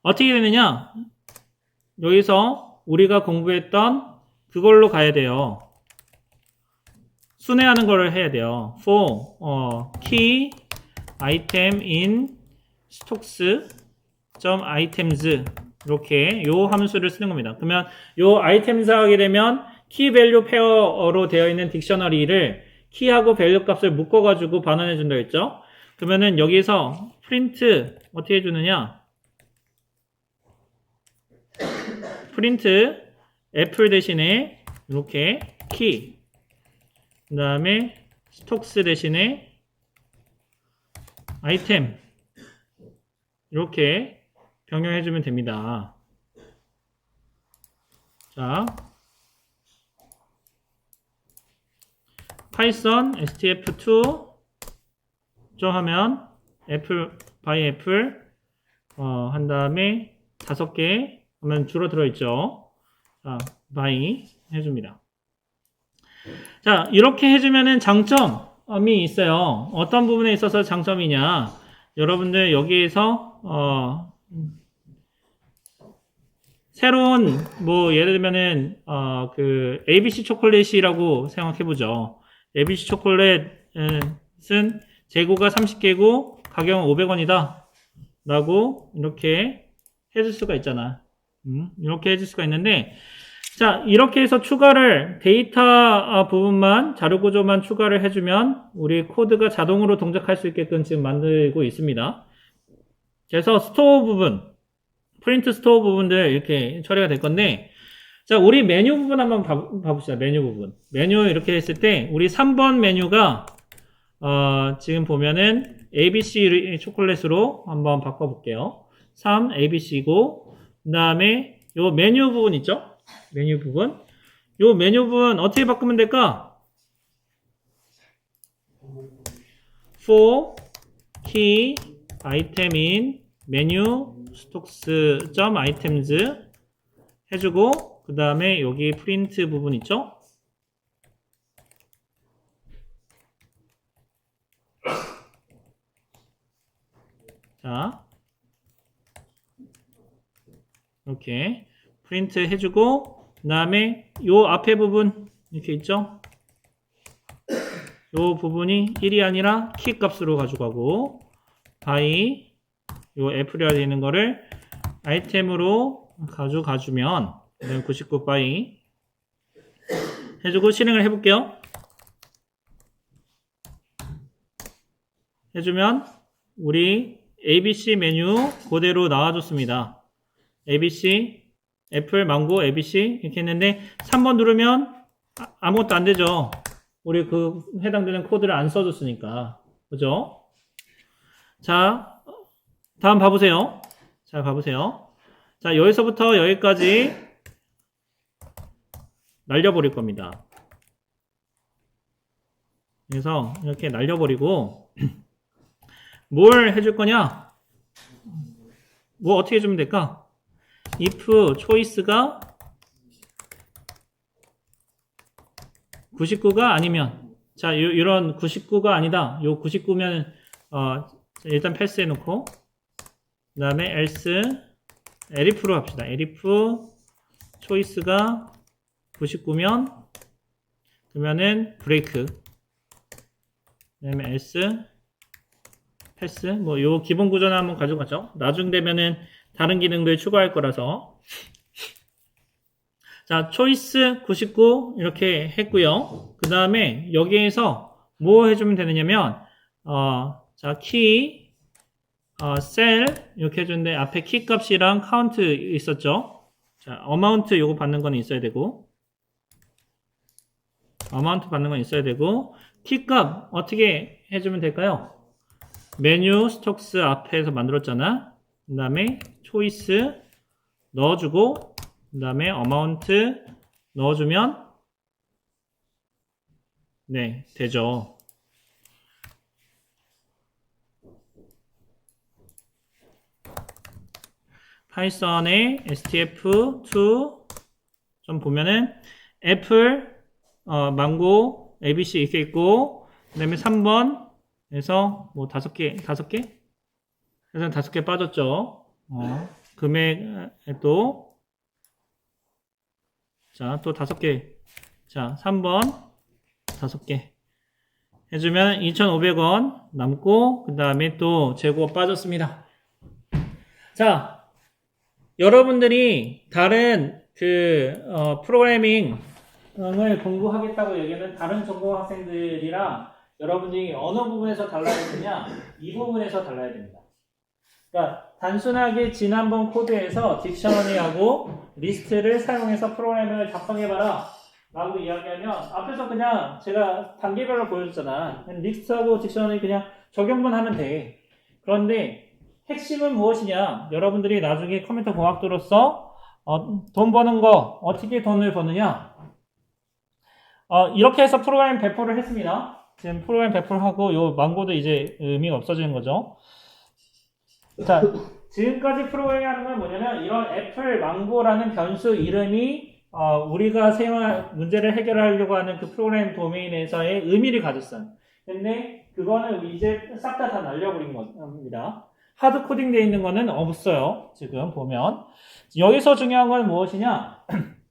어떻게 되느냐? 여기서 우리가 공부했던 그걸로 가야 돼요. 순회하는 거를 해야 돼요. for key item in stocks items 이렇게 요 함수를 쓰는 겁니다. 그러면 요 items 하게 되면 key value pair로 되어 있는 딕셔너리를 키하고 밸류 값을 묶어가지고 반환해 준다 했죠. 그러면은 여기서 프린트 어떻게 해주느냐? 프린트 애플 대신에 이렇게 키, 그 다음에 스톡스 대신에 아이템 이렇게 변경해주면 됩니다. 자, 파이썬 stf2 좀 하면 애플 바이 애플 한 다음에 5개 하면 줄어들어 있죠. 자, 바이 해줍니다. 자, 이렇게 해주면은 장점이 있어요. 어떤 부분에 있어서 장점이냐? 여러분들 여기에서 새로운 뭐 예를 들면은 그 ABC 초콜릿이라고 생각해보죠. ABC 초콜릿은 재고가 30개고 가격은 500원이다 라고 이렇게 해줄 수가 있잖아. 이렇게 해줄 수가 있는데, 자, 이렇게 해서 추가를 데이터 부분만 자료 구조만 추가를 해주면 우리 코드가 자동으로 동작할 수 있게끔 지금 만들고 있습니다. 그래서 스토어 부분, 프린트 스토어 부분들 이렇게 처리가 될 건데, 자, 우리 메뉴 부분 한번 봐봅시다. 메뉴 부분. 메뉴 이렇게 했을 때 우리 3번 메뉴가 지금 보면은 ABC 초콜릿으로 한번 바꿔볼게요. 3 ABC고 그 다음에 요 메뉴 부분 있죠? 메뉴 부분. 요 메뉴 부분 어떻게 바꾸면 될까? for key item in menu stocks items 해주고 그 다음에 여기 프린트 부분 있죠? 자, 이렇게 프린트 해주고 그 다음에 요 앞에 부분 이렇게 있죠? 요 부분이 1이 아니라 키 값으로 가져가고 바이 요 애플이라 되어 있는 거를 아이템으로 가져가주면 그다음 99 바이 해주고 실행을 해볼게요. 해주면 우리 ABC 메뉴 그대로 나와줬습니다. ABC 애플 망고 ABC 이렇게 했는데 3번 누르면 아무것도 안 되죠. 우리 그 해당되는 코드를 안 써줬으니까. 그죠? 자, 다음 봐보세요. 자, 봐보세요. 자, 여기서부터 여기까지 날려버릴 겁니다. 그래서 이렇게 날려버리고 뭘 해줄 거냐? 뭐 어떻게 해주면 될까? if choice가 99가 아니면 자, 이런 99가 아니다. 요 99면 일단 패스 해놓고 그 다음에 else elif로 합시다. elif choice가 99면 그러면은 break 그 다음에 else 패스 뭐 요 기본 구조는 한번 가져가죠. 나중 되면은 다른 기능들 추가할 거라서 자, 초이스 99 이렇게 했고요. 그 다음에 여기에서 뭐 해주면 되느냐면 자, 키 셀 이렇게 해주는데 앞에 키 값이랑 카운트 있었죠. 자, 어마운트 요거 받는 거는 있어야 되고 어마운트 받는 건 있어야 되고, 키값 어떻게 해주면 될까요? 메뉴 스톡스 앞에서 만들었잖아. 그 다음에 초이스 넣어주고, 그 다음에 어마운트 넣어주면, 네, 되죠. 파이썬의 stf2 좀 보면은 애플, 망고, abc 이렇게 있고, 그 다음에 3번에서 뭐 5개? 그래서 5개 빠졌죠. 금액에 또, 자, 또 5개. 자, 3번 5개. 해주면 2,500원 남고, 그 다음에 또 재고 빠졌습니다. 자, 여러분들이 다른 프로그래밍을 공부하겠다고 얘기하는 다른 전공 학생들이랑 여러분들이 어느 부분에서 달라야 되느냐? 이 부분에서 달라야 됩니다. 그러니까 단순하게 지난번 코드에서 딕셔너리하고 리스트를 사용해서 프로그래밍을 작성해봐라 라고 이야기하면 앞에서 그냥 제가 단계별로 보여줬잖아. 리스트하고 딕셔너리 그냥 적용만 하면 돼. 그런데 핵심은 무엇이냐? 여러분들이 나중에 컴퓨터 공학도로서 돈 버는 거 어떻게 돈을 버느냐? 이렇게 해서 프로그램 배포를 했습니다. 지금 프로그램 배포를 하고 요 망고도 이제 의미가 없어지는 거죠. 자, 지금까지 프로그래밍 하는 건 뭐냐면 이런 애플 망고라는 변수 이름이 우리가 사용할 문제를 해결하려고 하는 그 프로그램 도메인에서의 의미를 가졌어요. 근데 그거는 이제 싹 다 날려버린 겁니다. 하드 코딩 되어 있는 거는 없어요. 지금 보면. 여기서 중요한 건 무엇이냐?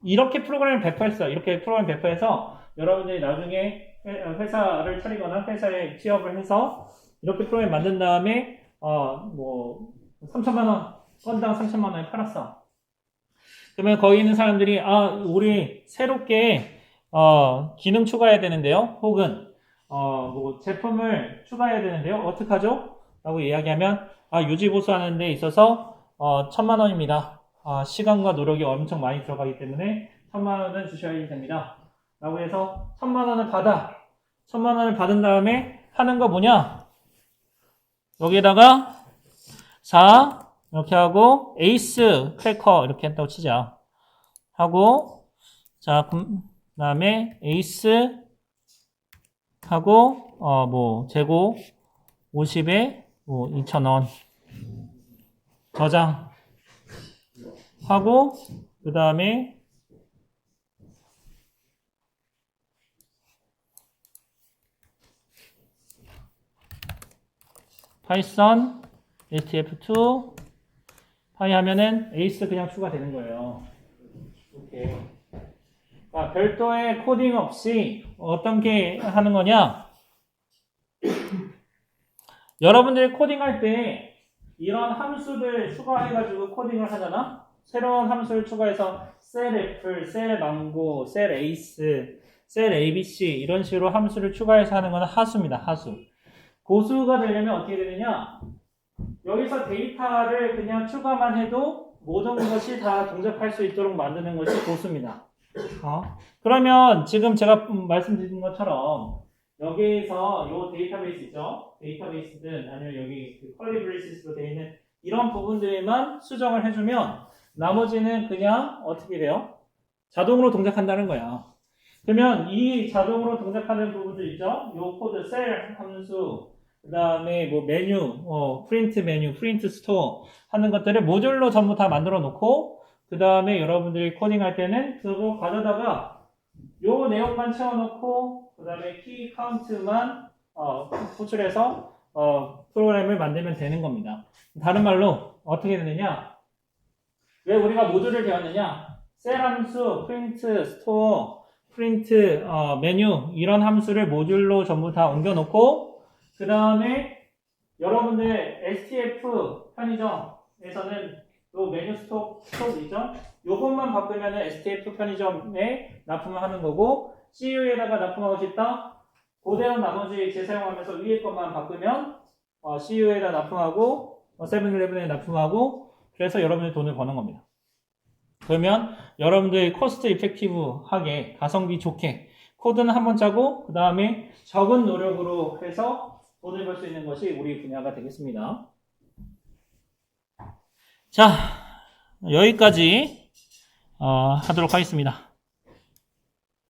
이렇게 프로그램을 배포했어요. 이렇게 프로그램 배포해서 여러분들이 나중에 회사를 차리거나 회사에 취업을 해서 이렇게 프로그램 만든 다음에 3천만 원, 건당 3천만 원에 팔았어. 그러면 거기 있는 사람들이 우리 새롭게 기능 추가해야 되는데요. 혹은 제품을 추가해야 되는데요. 어떡하죠? 라고 이야기하면 유지보수하는 데 있어서 1,000만 원입니다. 시간과 노력이 엄청 많이 들어가기 때문에 1,000만 원은 주셔야 됩니다. 라고 해서 1,000만 원을 받아. 1,000만 원을 받은 다음에 하는 거 뭐냐? 여기에다가 4 이렇게 하고 에이스 크래커 이렇게 했다고 치자. 하고 자, 그 다음에 에이스 하고 재고 50에 2,000원 저장 하고 그 다음에 파이썬 stf2 파이 하면은 에이스 그냥 추가되는 거예요. 이렇게. 별도의 코딩 없이 어떻게 하는 거냐? 여러분들이 코딩할 때 이런 함수들 추가해가지고 코딩을 하잖아? 새로운 함수를 추가해서 셀 애플, 셀 망고, 셀 에이스, 셀 abc 이런 식으로 함수를 추가해서 하는 건 하수입니다. 하수. 고수가 되려면 어떻게 되느냐? 여기서 데이터를 그냥 추가만 해도 모든 것이 다 동작할 수 있도록 만드는 것이 고수입니다. 그러면 지금 제가 말씀드린 것처럼 여기에서 요 데이터베이스 있죠? 데이터베이스든 아니면 여기 컬리 브레이시스로 되어 있는 이런 부분들만 수정을 해주면 나머지는 그냥 어떻게 돼요? 자동으로 동작한다는 거야. 그러면 이 자동으로 동작하는 부분들 있죠? 요 코드 셀 함수 그 다음에 메뉴, 프린트 메뉴, 프린트 스토어 하는 것들을 모듈로 전부 다 만들어 놓고 그 다음에 여러분들이 코딩할 때는 그거 가져다가 요 내용만 채워놓고 그 다음에 키 카운트만 호출해서 프로그램을 만들면 되는 겁니다. 다른 말로 어떻게 되느냐? 왜 우리가 모듈을 배웠느냐? 셀 함수, 프린트, 스토어, 프린트, 메뉴 이런 함수를 모듈로 전부 다 옮겨놓고 그 다음에 여러분들 STF 편의점에서는 또 메뉴 스톡 있죠? 요것만 바꾸면 STF 편의점에 납품을 하는 거고 CU에다가 납품하고 싶다? 그대로 나머지 재사용하면서 위에 것만 바꾸면 CU에다 납품하고 세븐일레븐에 납품하고 그래서 여러분들이 돈을 버는 겁니다. 그러면 여러분들이 코스트 이펙티브하게 가성비 좋게 코드는 한 번 짜고 그 다음에 적은 노력으로 해서 돈을 벌 수 있는 것이 우리 분야가 되겠습니다. 자, 여기까지 하도록 하겠습니다.